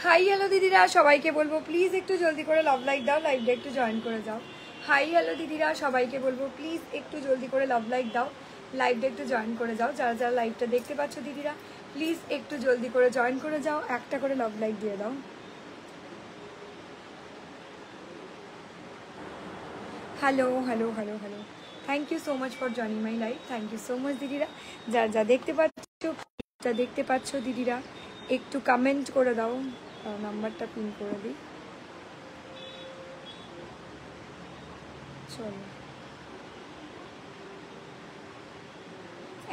Hi hello দিদিরা, সবাইকে বলবো প্লিজ একটু জলদি করে লাভ লাইক দাও, লাইভটা একটু জয়েন করে যাও। হাই হ্যালো দিদিরা, সবাইকে বলবো প্লিজ একটু জলদি করে লাভ লাইক দাও, লাইভটা একটু জয়েন করে যাও। যারা যারা লাইভটা দেখতে পাচ্ছ দিদিরা, প্লিজ একটু জলদি করে জয়েন করে যাও, একটা করে লাভ লাইক দিয়ে দাও। Hello hello hello hello, thank you so much for joining my live. Thank you so much দিদিরা। যারা যা দেখতে পাচ্ছ দিদিরা, একটু কমেন্ট করে দাও। নাম্বারটা পিন করে দিই। চলো,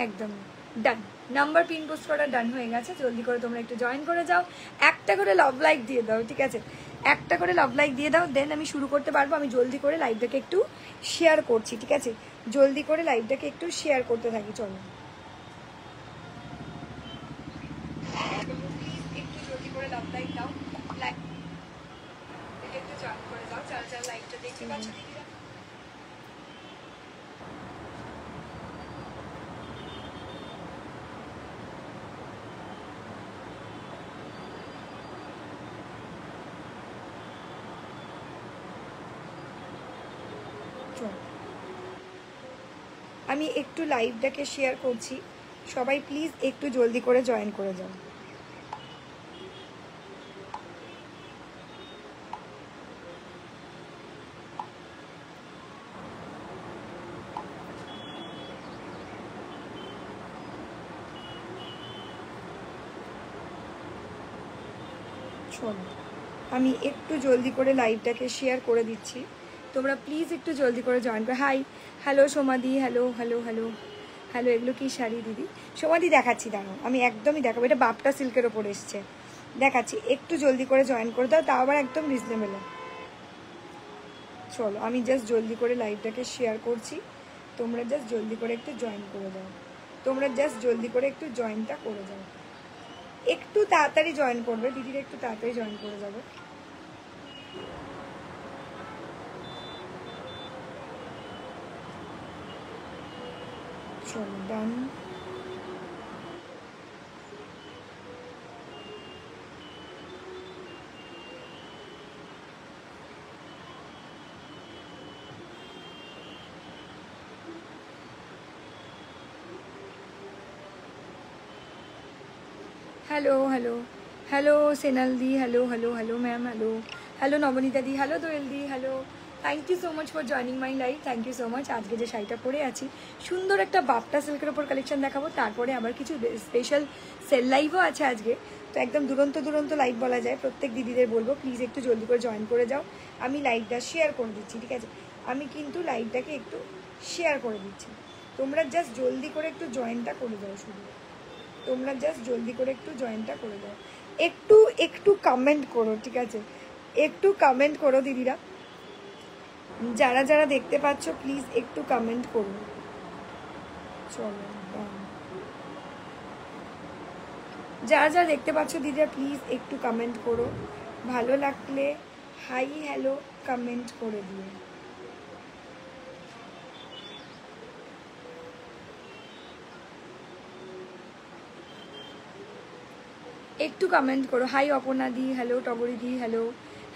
একদম ডান, নাম্বার পিন পোস্ট করা ডান হয়ে গেছে। জলদি করে তোমরা একটু জয়েন করে যাও, একটা করে লাভ লাইক দিয়ে দাও, ঠিক আছে? একটা করে লাভ লাইক দিয়ে দাও, দেন আমি শুরু করতে পারবো। আমি জলদি করে লাইভটাকে একটু শেয়ার করছি, ঠিক আছে? জলদি করে লাইভটাকে একটু শেয়ার করতে থাকি। চলো, একটু জলদি করে লাভ লাইক দাও, একটু জয়েন করে দাও। যারা যারা লাইভটা দেখতে পাচ্ছ দিদিরা, আমি একটু লাইভটাকে শেয়ার করছি, সবাই প্লিজ একটু জলদি করে জয়েন করে যাও। চলো, আমি একটু জলদি করে লাইভটাকে শেয়ার করে দিচ্ছি, তোমরা প্লিজ একটু জলদি করে জয়েন করো। হাই হ্যালো সোমাদি, হ্যালো হ্যালো হ্যালো হ্যালো। এগুলো কি শাড়ি দিদি? সোমাদি দেখাচ্ছি, দাঁড়াও, আমি একদমই দেখাবো। এটা বাপটা সিল্কের ওপর এসছে, দেখাচ্ছি। একটু জলদি করে জয়েন করে দাও, তাও আবার একদম রিজনেবল। চলো, আমি জাস্ট জলদি করে লাইভটাকে শেয়ার করছি, তোমরা জাস্ট জলদি করে একটু জয়েন করে দাও। তোমরা জাস্ট জলদি করে একটু জয়েনটা করে যাও, একটু তাড়াতাড়ি জয়েন করবে দিদিরা, একটু তাড়াতাড়ি জয়েন করে যাবে। চলো, done. Hello hello hello Senal di, hello hello hello ma'am, hello hello Nabanita di, hello Doel di, hello. Thank you so much for joining my live, thank you so much. আজকে যে শাড়িটা পরে আছি, সুন্দর একটা বাপটা সিল্কের ওপর কালেকশন দেখাবো, তারপরে আবার কিছু স্পেশাল সেল লাইভও আছে আজকে। তো একদম দুরন্ত দুরন্ত লাইভ বলা যায়। প্রত্যেক দিদিদের বলবো প্লিজ একটু জলদি করে জয়েন করে যাও। আমি লাইভটা শেয়ার করে দিচ্ছি, ঠিক আছে? আমি কিন্তু লাইভটাকে একটু শেয়ার করে দিচ্ছি, তোমরা জাস্ট জলদি করে একটু জয়েনটা করে দাও। শুধু তোমরা জাস্ট জলদি করে একটু জয়েনটা করে দাও, একটু একটু কমেন্ট করো, ঠিক আছে? একটু কমেন্ট করো দিদিরা, যারা যারা দেখতে পাচ্ছ প্লিজ একটু কমেন্ট করো। চলো, যারা যারা দেখতে পাচ্ছ দিদিরা প্লিজ একটু কমেন্ট করো, ভালো লাগলে হাই হ্যালো কমেন্ট করে দিও। একটু কমেন্ট করো। Hi Aparna di, hello Togori di, hello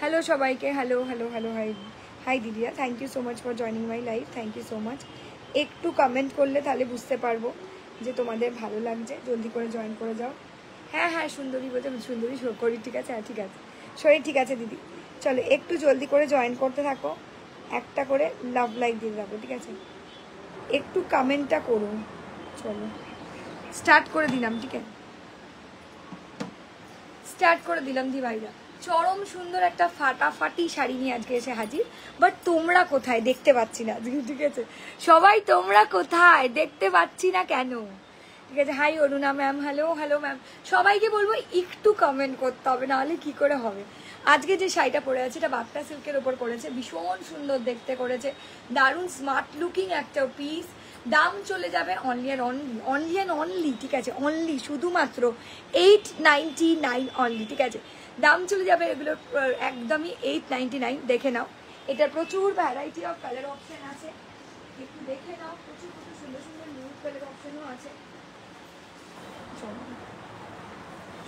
hello সবাইকে, hello hello hello. Hi hi দিদিরা, thank you so much for joining my live, thank you so much. একটু কমেন্ট করলে তাহলে বুঝতে পারবো যে তোমাদের ভালো লাগছে। জলদি করে জয়েন করে যাও। হ্যাঁ হ্যাঁ, সুন্দরী বলছে, সুন্দরী করি, ঠিক আছে? হ্যাঁ ঠিক আছে, শরীর ঠিক আছে দিদি। চলো, একটু জলদি করে জয়েন করতে থাকো, একটা করে লাভ লাইক দিয়ে রাখো, ঠিক আছে? একটু কমেন্টটা করুন। চলো, স্টার্ট করে দিলাম, ঠিক আছে? স্টার্ট করে দিলাম দি ভাইরা। চরম সুন্দর একটা ফাটাফাটি শাড়ি নিয়ে আজকে এসে হাজির। বাট তোমরা কোথায়? দেখতে পাচ্ছি না আজকে, ঠিক আছে? সবাই তোমরা কোথায়? দেখতে পাচ্ছি না কেন? ঠিক আছে। Hi Aruna ma'am, hello hello ma'am. সবাইকে বলবো একটু কমেন্ট করতে হবে, নাহলে কি করে হবে? আজকে যে শাড়িটা পরে আছে, এটা বাপ্টা সিল্কের ওপর করেছে, ভীষণ সুন্দর দেখতে করেছে, দারুণ স্মার্ট লুকিং একটা পিস। দাম চলে যাবে অনলি অ্যান্ড অনলি, ঠিক আছে? অনলি শুধুমাত্র 899 অনলি, ঠিক আছে? দাম চলে যাবে এগুলো একদমই 899। দেখে নাও, এটার প্রচুর ভ্যারাইটি অফ কালার অপশন আছে, একটু দেখে নাও। প্রচুর প্রচুর সুন্দর সুন্দর নিউ কালার অপশনও আছে।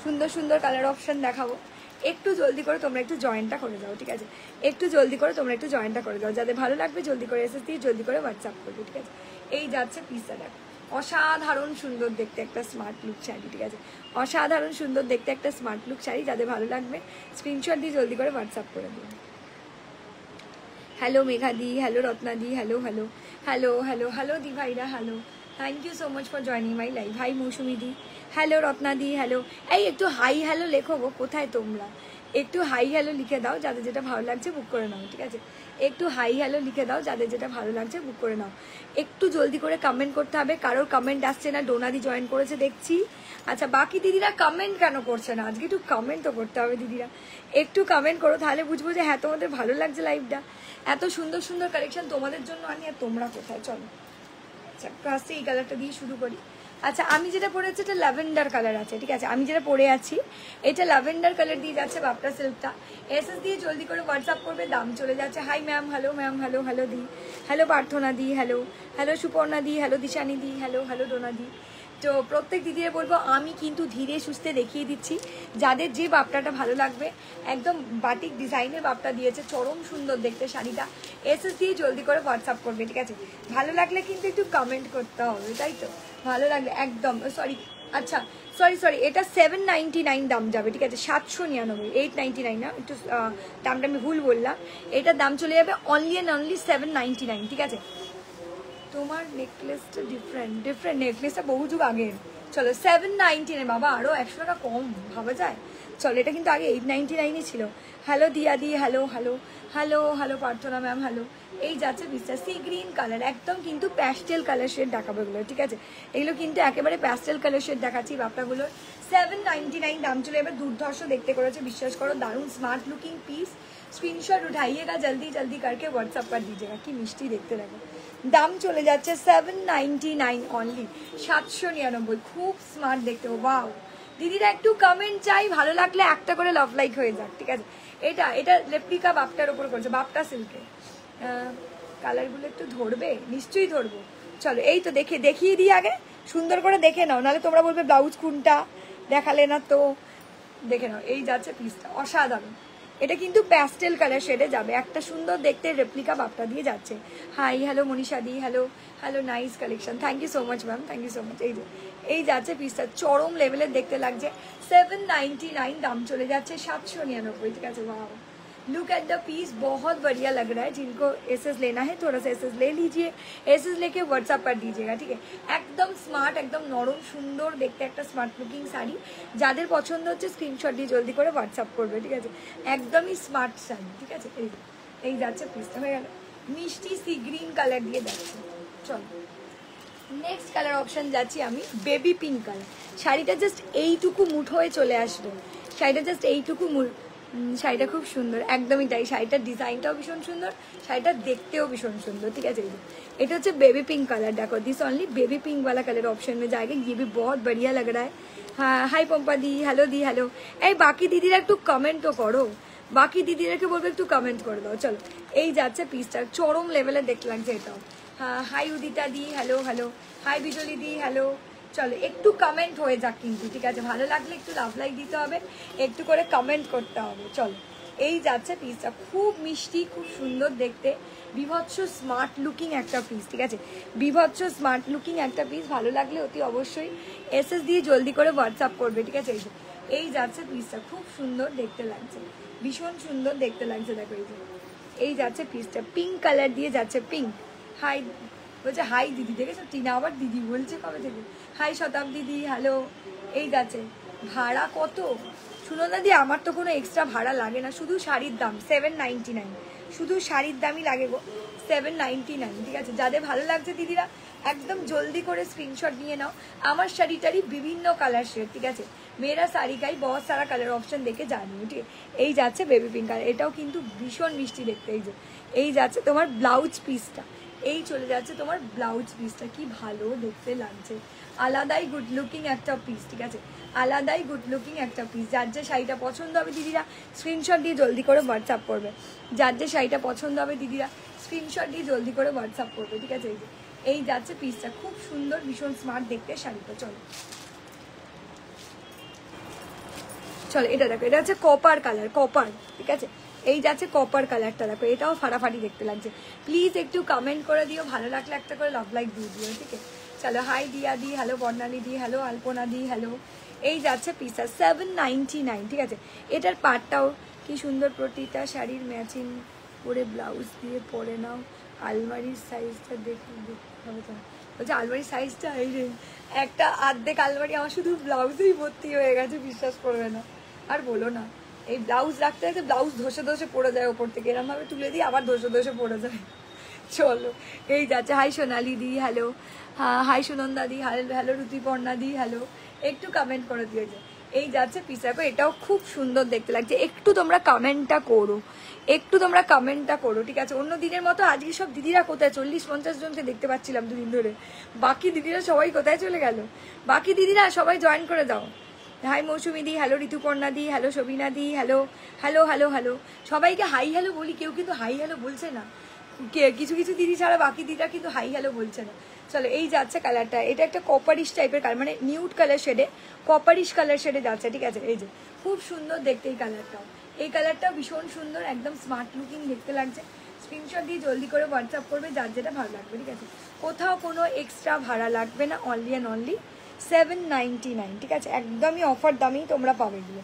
সুন্দর সুন্দর কালার অপশন দেখাবো। একটু জলদি করে তোমরা একটু জয়েনটা করে দাও, ঠিক আছে? একটু জলদি করে তোমরা একটু জয়েনটা করে দাও, যাদের ভালো লাগবে জলদি করে এসএস দিয়ে জলদি করে হোয়াটসঅ্যাপ করবে, ঠিক আছে? এই যাচ্ছে পিসটা, দেখো অসাধারণ সুন্দর দেখতে একটা স্মার্ট লুক শাড়ি, ঠিক আছে? অসাধারণ সুন্দর দেখতে একটা স্মার্ট লুক শাড়ি, যাদের ভালো লাগবে স্ক্রিনশট দিয়ে জলদি করে হোয়াটসঅ্যাপ করে দিন। হ্যালো মেঘাদি, হ্যালো রত্নাদি, hello hello hello hello hello di ভাইরা, hello, thank you so much for joining my live. Hi Mousumi di, hello রত্নাদি, হ্যালো। এই একটু হাই হ্যালো লেখো গো, কোথায় তোমরা? একটু হাই হ্যালো লিখে দাও, যাদের যেটা ভালো লাগছে বুক করে নাও, ঠিক আছে? একটু হাই হ্যালো লিখে দাও, যাদের যেটা ভালো লাগছে বুক করে নাও। একটু জলদি করে কমেন্ট করতে হবে, কারোর কমেন্ট আসছে না। ডোনাদি জয়েন করেছে দেখছি। আচ্ছা, বাকি দিদিরা কমেন্ট কেন করছে না? আজকে একটু কমেন্ট তো করতে হবে দিদিরা, একটু কমেন্ট করো, তাহলে বুঝবো যে হ্যাঁ তোমাদের ভালো লাগছে লাইভটা। এত সুন্দর সুন্দর কালেকশন তোমাদের জন্য আনি, আর তোমরা কোথায়? চলো আচ্ছা ফার্স্টে এই কালারটা দিয়ে শুরু করি। আচ্ছা, আমি যেটা পরে আছি এটা ল্যাভেন্ডার কালার আছে, ঠিক আছে? আমি যেটা পরে আছি এটা ল্যাভেন্ডার কালার দিয়ে যাচ্ছে বাপটা সিল্কটা। এসএস দিয়ে জলদি করে হোয়াটসঅ্যাপ করবে, দাম চলে যাচ্ছে। Hi ma'am, hello ma'am, hello hello di, hello Prarthana di, hello hello Suparna di, hello Dishani di, hello hello Dona di. তো প্রত্যেক দিদিরে বলবো আমি কিন্তু ধীরে সুস্থে দেখিয়ে দিচ্ছি, যাদের যে বাপটাটা ভালো লাগবে। একদম বাটিক ডিজাইনের বাপটা দিয়েছে, চরম সুন্দর দেখতে শাড়িটা। এসএস দিয়ে জলদি করে হোয়াটসঅ্যাপ করবে, ঠিক আছে? ভালো লাগলে কিন্তু একটু কমেন্ট করতে হবে, তাই তো? ভালো লাগলে একদম সরি, আচ্ছা সরি এটা 799 দাম যাবে, ঠিক আছে? 799, 899 না, একটু দামটা আমি ভুল বললাম। এটার দাম চলে যাবে অনলি অ্যান্ড অনলি 799, ঠিক আছে? তোমার নেকলেসটা ডিফারেন্ট নেকলেসটা বহু যুগ আগের। চলো 799 বাবা, আরও 100 টাকা কম ভাবা যায়? চলো, এটা কিন্তু আগে 899 ছিল। হ্যালো দিয়াদি, hello hello hello hello Prarthana ma'am, hello. এই যাচ্ছে পিসটা সি গ্রিন কালার, একদম কিন্তু প্যাস্টেল কালার শেড দেখাবো এগুলো, ঠিক আছে? এগুলো কিন্তু একেবারে প্যাস্টেল কালার শেড দেখাচ্ছি বাপটাগুলোর। 799 দাম চলে এবার, দুর্ধর্ষ দেখতে করেছে, বিশ্বাস করো দারুণ স্মার্ট লুকিং পিস। স্ক্রিনশট उठाइएगा जल्दी जल्दी करके व्हाट्सएप कर दीजिएगा। কি মিষ্টি দেখতে দেখো। দাম চলে যাচ্ছে 799 অনলি, 799। খুব স্মার্ট দেখতে, ওয়াও। দিদিরা একটু কমেন্ট চাই, ভালো লাগলে একটা করে লাভ লাইক হয়ে যাক, ঠিক আছে? এটা রেপ্লিকা বাপটার ওপর করছে, বাপটা সিল্কে। কালারগুলো একটু ধরবে, নিশ্চয়ই ধরবো। চলো, এই তো দেখিয়ে দিই আগে, সুন্দর করে দেখে নাও, নাহলে তোমরা বলবে ব্লাউজ কোনটা দেখালে না। তো দেখে নাও, এই যাচ্ছে পিসটা, অসাধারণ। এটা কিন্তু প্যাস্টেল কালার শেডে যাবে, একটা সুন্দর দেখতে রেপ্লিকা বাপটা দিয়ে যাচ্ছে। Hi hello Manisha di, hello hello, nice collection, thank you so much ma'am, thank you so much. এই যাচ্ছে পিসটা, চরম লেভেলের দেখতে লাগছে। 799 দাম চলে যাচ্ছে 799, ঠিক আছে? वाह, लुक एट द पीस, बहुत बढ़िया लग रहा है। जिनको एसएस लेना है थोड़ा सा एसएस ले लीजिए, एसएस लेके व्हाट्सएप कर दीजिएगा, ठीक है? एकदम स्मार्ट, एकदम नरम सुंदर देखते একটা স্মার্ট লুকিং শাড়ি, যাদের পছন্দ হচ্ছে স্ক্রিনশট দিয়ে জলদি করে হোয়াটসঅ্যাপ করবে, ঠিক আছে? একদমই স্মার্ট শাড়ি, ঠিক আছে? এই যাচ্ছে পিসটা, হয়ে গেল। মিষ্টি সি গ্রিন কালার দিয়ে যাচ্ছে। চলো নেক্সট কালার অপশন যাচ্ছি আমি, বেবি পিঙ্ক কালার। শাড়িটা জাস্ট এইটুকু মুঠোয় চলে আসবে, শাড়িটা জাস্ট এইটুকু শাড়িটা খুব সুন্দর, একদমই তাই। শাড়িটার ডিজাইনটাও ভীষণ সুন্দর, শাড়িটা দেখতেও ভীষণ সুন্দর, ঠিক আছে? এটা হচ্ছে बेबी पिंक कलर, देखो दिस ओनली बेबी पिंक वाला कलर ऑप्शन में जाएगा। ये भी बहुत बढ़िया लग रहा है। हाँ हाई पंपा दी, हेलो दी, हेलो। এই বাকি দিদিরা একটু কমেন্ট তো করো, বাকি দিদিরাকে বলবো একটু কমেন্ট করে দাও। চলো, এই যাচ্ছে পিসটা, চরম লেভেলে দেখতে লাগছে এটাও। হ্যাঁ হাই উদিতা দি, হ্যালো হ্যালো, হাই বিজলি দি, হ্যালো। চলো একটু কমেন্ট হয়ে যাক কিন্তু, ঠিক আছে? ভালো লাগলে একটু লাভ লাইক দিতে হবে, একটু করে কমেন্ট করতে হবে। চলো, এই যাচ্ছে পিসটা, খুব মিষ্টি, খুব সুন্দর দেখতে, বিভৎস স্মার্ট লুকিং একটা পিস, ঠিক আছে? বিভৎস স্মার্ট লুকিং একটা পিস, ভালো লাগলে অতি অবশ্যই এসএস দিয়ে জলদি করে হোয়াটসঅ্যাপ করবে, ঠিক আছে? এই যাচ্ছে পিসটা, খুব সুন্দর দেখতে লাগছে, ভীষণ সুন্দর দেখতে লাগছে, দেখো এই যাচ্ছে পিসটা, পিঙ্ক কালার দিয়ে যাচ্ছে, পিঙ্ক। হাই বলছে, হাই দিদি, দেখেছো টিনা আবার দিদি বলছে কবে থেকে। হাই শতাব্দী দি, হ্যালো। এই যাচ্ছে, ভাড়া কত শুনো না দি, আমার তো কোনো এক্সট্রা ভাড়া লাগে না, শুধু শাড়ির দাম 799, শুধু শাড়ির দামই লাগে গো, 799, ঠিক আছে? যাদের ভালো লাগছে দিদিরা একদম জলদি করে স্ক্রিনশট নিয়ে নাও। আমার শাড়িটারই বিভিন্ন কালার শেড, ঠিক আছে? মেয়েরা শাড়ি গাই বহুত সারা কালার অপশন দেখে জানিও, ঠিক আছে? এই যাচ্ছে বেবি পিঙ্ক কালার, এটাও কিন্তু ভীষণ মিষ্টি দেখতে। এই যাচ্ছে তোমার ব্লাউজ পিসটা, এই চলে যাচ্ছে তোমার ব্লাউজ পিসটা, কি ভালো দেখতে লাগছে, আলাদাই গুড লুকিং একটা পিস, ঠিক আছে? আলাদাই গুড লুকিং একটা পিস। যার যে শাড়িটা পছন্দ হবে দিদিরা স্ক্রিনশট দিয়ে জলদি করে হোয়াটসঅ্যাপ করবে, যার যে শাড়িটা পছন্দ হবে দিদিরা স্ক্রিনশট দিয়ে জলদি করে হোয়াটসঅ্যাপ করবে, ঠিক আছে? এই যাচ্ছে পিসটা, খুব সুন্দর, ভীষণ স্মার্ট দেখতে শাড়িটা। চলো এটা দেখো, এটা হচ্ছে কপার কালার, কপার, ঠিক আছে। এই যাচ্ছে কপার কালারটা, দেখো এটাও ফাটাফাটি দেখতে লাগছে। প্লিজ একটু কমেন্ট করে দিও, ভালো লাগলে একটা করে লাভ লাইক দিয়ে দিও, ঠিক আছে। চলো হাই দিয়া দি, হ্যালো বর্ণালী দি, হ্যালো আলপনা দি, হ্যালো। এই যাচ্ছে পিসটা 799, ঠিক আছে। এটার পাটটাও কি সুন্দর, প্রতিটা শাড়ির ম্যাচিং করে ব্লাউজ দিয়ে পরে নাও। আলমারির সাইজটা দেখতে হবে তো, বলছে আলমারির সাইজটা এই রে, একটা আর্ধেক আলমারি আমার শুধু ব্লাউজেই ভর্তি হয়ে গেছে, বিশ্বাস করবে না। আর বলো না, এই ব্লাউজ রাখতে রাখতে ব্লাউজ ধসে ধসে পড়ে যায় ওপর থেকে, এরমভাবে তুলে দিই আবার ধসে ধসে পড়ে যায়। চলো এই যাচ্ছে, হাই সোনালি দি, হ্যালো। হ্যাঁ হাই সুনন্দা দি, হ্যালো ঋতুপর্ণা দি, হ্যালো। একটু কমেন্ট করে দিয়েছে। এই যাচ্ছে পিসাকো, এটাও খুব সুন্দর দেখতে লাগছে। একটু তোমরা কমেন্টটা করো, একটু তোমরা কমেন্টটা করো, ঠিক আছে। অন্য দিনের মতো আজকে সব দিদিরা কোথায়, 40-50 জনকে দেখতে পাচ্ছিলাম দুদিন ধরে, বাকি দিদিরা সবাই কোথায় চলে গেল? বাকি দিদিরা সবাই জয়েন করে দাও। হাই মৌসুমি দি, হ্যালো ঋতুপর্ণা দি, হ্যালো সবিনা দি, হ্যালো হ্যালো হ্যালো হ্যালো। সবাইকে হাই হ্যালো বলি, কেউ কিন্তু হাই হ্যালো বলছে না, কিছু কিছু দিদি ছাড়া বাকি দিদিরা কিন্তু হাই হ্যালো বলছে না। চলো এই যাচ্ছে কালারটা, এটা একটা কপারিশ টাইপের কালার, মানে নিউড কালার শেডে, কপারিশ কালার শেডে যাচ্ছে, ঠিক আছে। এই যে খুব সুন্দর দেখতে এই কালারটাও, এই কালারটাও ভীষণ সুন্দর, একদম স্মার্ট লুকিং দেখতে লাগছে। স্ক্রিনশট দিয়ে জলদি করে হোয়াটসঅ্যাপ করবে যার যেটা ভালো লাগবে, ঠিক আছে। কোথাও কোনো এক্সট্রা ভাড়া লাগবে না, অনলি অ্যান্ড অনলি 799, ঠিক আছে। একদমই অফার দামেই তোমরা পাবে এগুলো,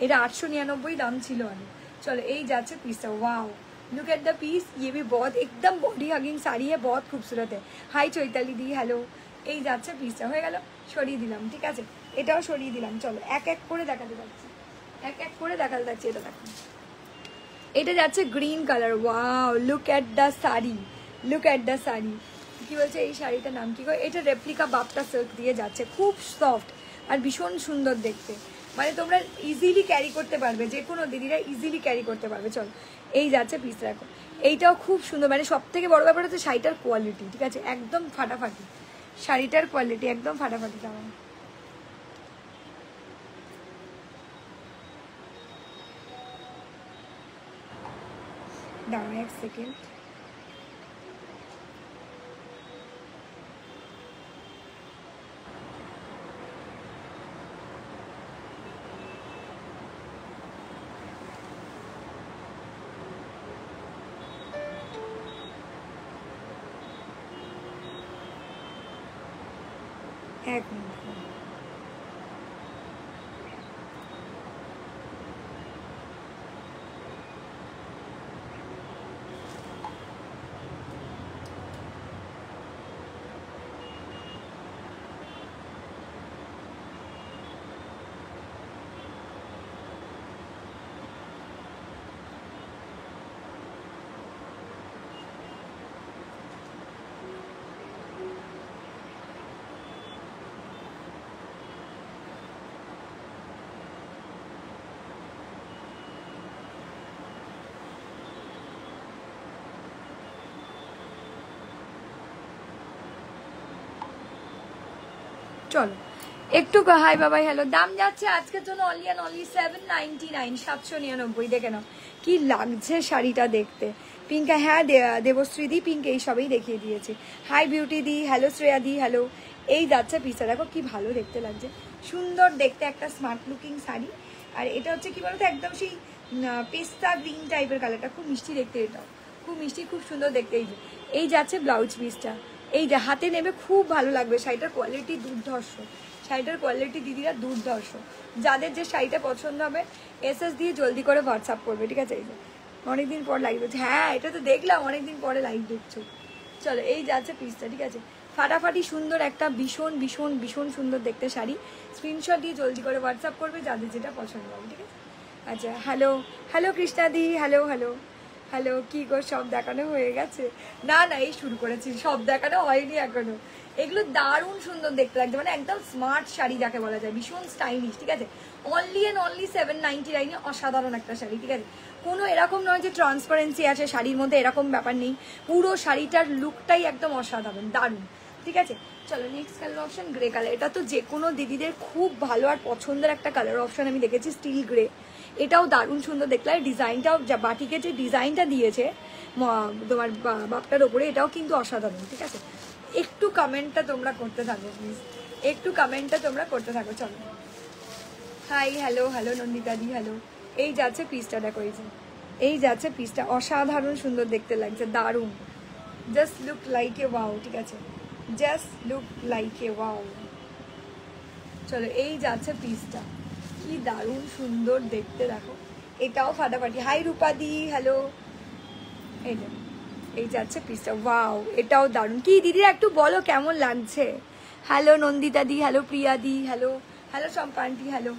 এটা 899 দাম ছিল অনেক। चलो এই যাচ্ছে পিসটা, wow look at the piece, ये भी बहुत एकदम बॉडी हगिंग साड़ी है, बहुत खूबसूरत है। हाई चैताली दी, হ্যালো। এই যাচ্ছে পিসটা, হয়ে গেল, সরিয়ে দিলাম, ঠিক আছে। এটাও সরিয়ে দিলাম। চলো এক এক করে দেখাতে যাচ্ছি, এক এক করে দেখাতে যাচ্ছি। এটা দেখো, এটা যাচ্ছে green colour, wow look at the sari, look at the sari. কি বলছে এই শাড়িটার নাম কি? এটা রেপ্লিকা বাপ্টা সিল্ক দিয়ে যাচ্ছে, খুব সফট আর ভীষণ সুন্দর দেখতে, মানে তোমরা ইজিলি ক্যারি করতে পারবে, যে কোনো দিদিরা ইজিলি ক্যারি করতে পারবে। চলো এই যাচ্ছে পিস, রাখো। এইটাও খুব সুন্দর, মানে সব থেকে বড় ব্যাপার হচ্ছে শাড়িটার কোয়ালিটি, ঠিক আছে, একদম ফাটাফাটি শাড়িটার কোয়ালিটি, একদম ফাটাফাটি। কেমন দাঁড়াও এক সেকেন্ড, এক মিনিট। চলো একটু হাই বাবাই হ্যালো। দাম যাচ্ছে আজকের জন্য অনলি অ্যান্ড অনলি 799, 799। দেখে নাও কি লাগছে শাড়িটা দেখতে। পিঙ্ক, হ্যাঁ দেবশ্রী দি পিঙ্ক এই সবই দেখিয়ে দিয়েছে। হাই বিউটি দি, হ্যালো শ্রেয়া দি, হ্যালো। এই যাচ্ছে পিসটা, দেখো কি ভালো দেখতে লাগছে, সুন্দর দেখতে একটা স্মার্ট লুকিং শাড়ি। আর এটা হচ্ছে কি বলতো, একদম সেই পেস্তা গ্রিন টাইপের কালারটা, খুব মিষ্টি দেখতে, এটাও খুব মিষ্টি, খুব সুন্দর দেখতে। এই যে এই যাচ্ছে ব্লাউজ পিসটা, এই যে হাতে নেবে খুব ভালো লাগবে। শাড়িটার কোয়ালিটি দুর্ধর্ষ, শাড়িটার কোয়ালিটি দিদিরা দুর্ধর্ষ। যাদের যে শাড়িটা পছন্দ হবে এসএস দিয়ে জলদি করে হোয়াটসঅ্যাপ করবে, ঠিক আছে। এই যে অনেকদিন পর লাইভ দেখছো, হ্যাঁ এটা তো দেখলাম অনেকদিন পরে লাইভ দেখছো। চলো এই যাচ্ছে পিসটা, ঠিক আছে, ফাটাফাটি সুন্দর একটা ভীষণ ভীষণ ভীষণ সুন্দর দেখতে শাড়ি। স্ক্রিনশট দিয়ে জলদি করে হোয়াটসঅ্যাপ করবে যাদের যেটা পছন্দ হবে, ঠিক আছে। আচ্ছা হ্যালো হ্যালো কৃষ্ণা দি, হ্যালো হ্যালো হ্যালো। কি গো সব দেখানো হয়ে গেছে? না না এই শুরু করেছি, সব দেখানো হয়নি এখনো। এগুলো দারুণ সুন্দর দেখতে লাগছে, মানে একদম স্মার্ট শাড়ি যাকে বলা যায়, ভীষণ স্টাইলিশ, ঠিক আছে। অনলি অ্যান্ড অনলি 799, অসাধারণ একটা শাড়ি, ঠিক আছে। কোনো এরকম নয় যে ট্রান্সপারেন্সি আছে শাড়ির মধ্যে, এরকম ব্যাপার নেই। পুরো শাড়িটার লুকটাই একদম অসাধারণ, দারুণ, ঠিক আছে। চলো next colour option grey colour. এটা তো যে কোনো দিদিদের খুব ভালো আর পছন্দের একটা কালার অপশন আমি দেখেছি, স্টিল গ্রে। এটাও দারুণ সুন্দর দেখলে, ডিজাইনটাও বাটিকে যে ডিজাইনটা দিয়েছে তোমার বাপটার ওপরে, এটাও কিন্তু অসাধারণ, ঠিক আছে। একটু কমেন্টটা তোমরা করতে থাকো প্লিজ, একটু কমেন্টটা তোমরা করতে থাকো। চলো হাই হ্যালো হ্যালো নন্দিতাদি হ্যালো। এই যাচ্ছে পিসটা, দেখো এই যাচ্ছে পিসটা, অসাধারণ সুন্দর দেখতে লাগছে, দারুণ, just look like a wow, ঠিক আছে, just look like a wow. চলো এই যাচ্ছে পিসটা, কি দারুণ সুন্দর দেখতে, দেখো এটাও ফাটাফাটি। হাই রূপাদি হ্যালো। এই যে এই যাচ্ছে পিসটা, ওয়াও এটাও দারুণ। কি দিদিরা একটু বলো কেমন লাগছে। হ্যালো নন্দিতাদি, হ্যালো প্রিয়াদি, হ্যালো হ্যালো সম্পান্তি, হ্যালো।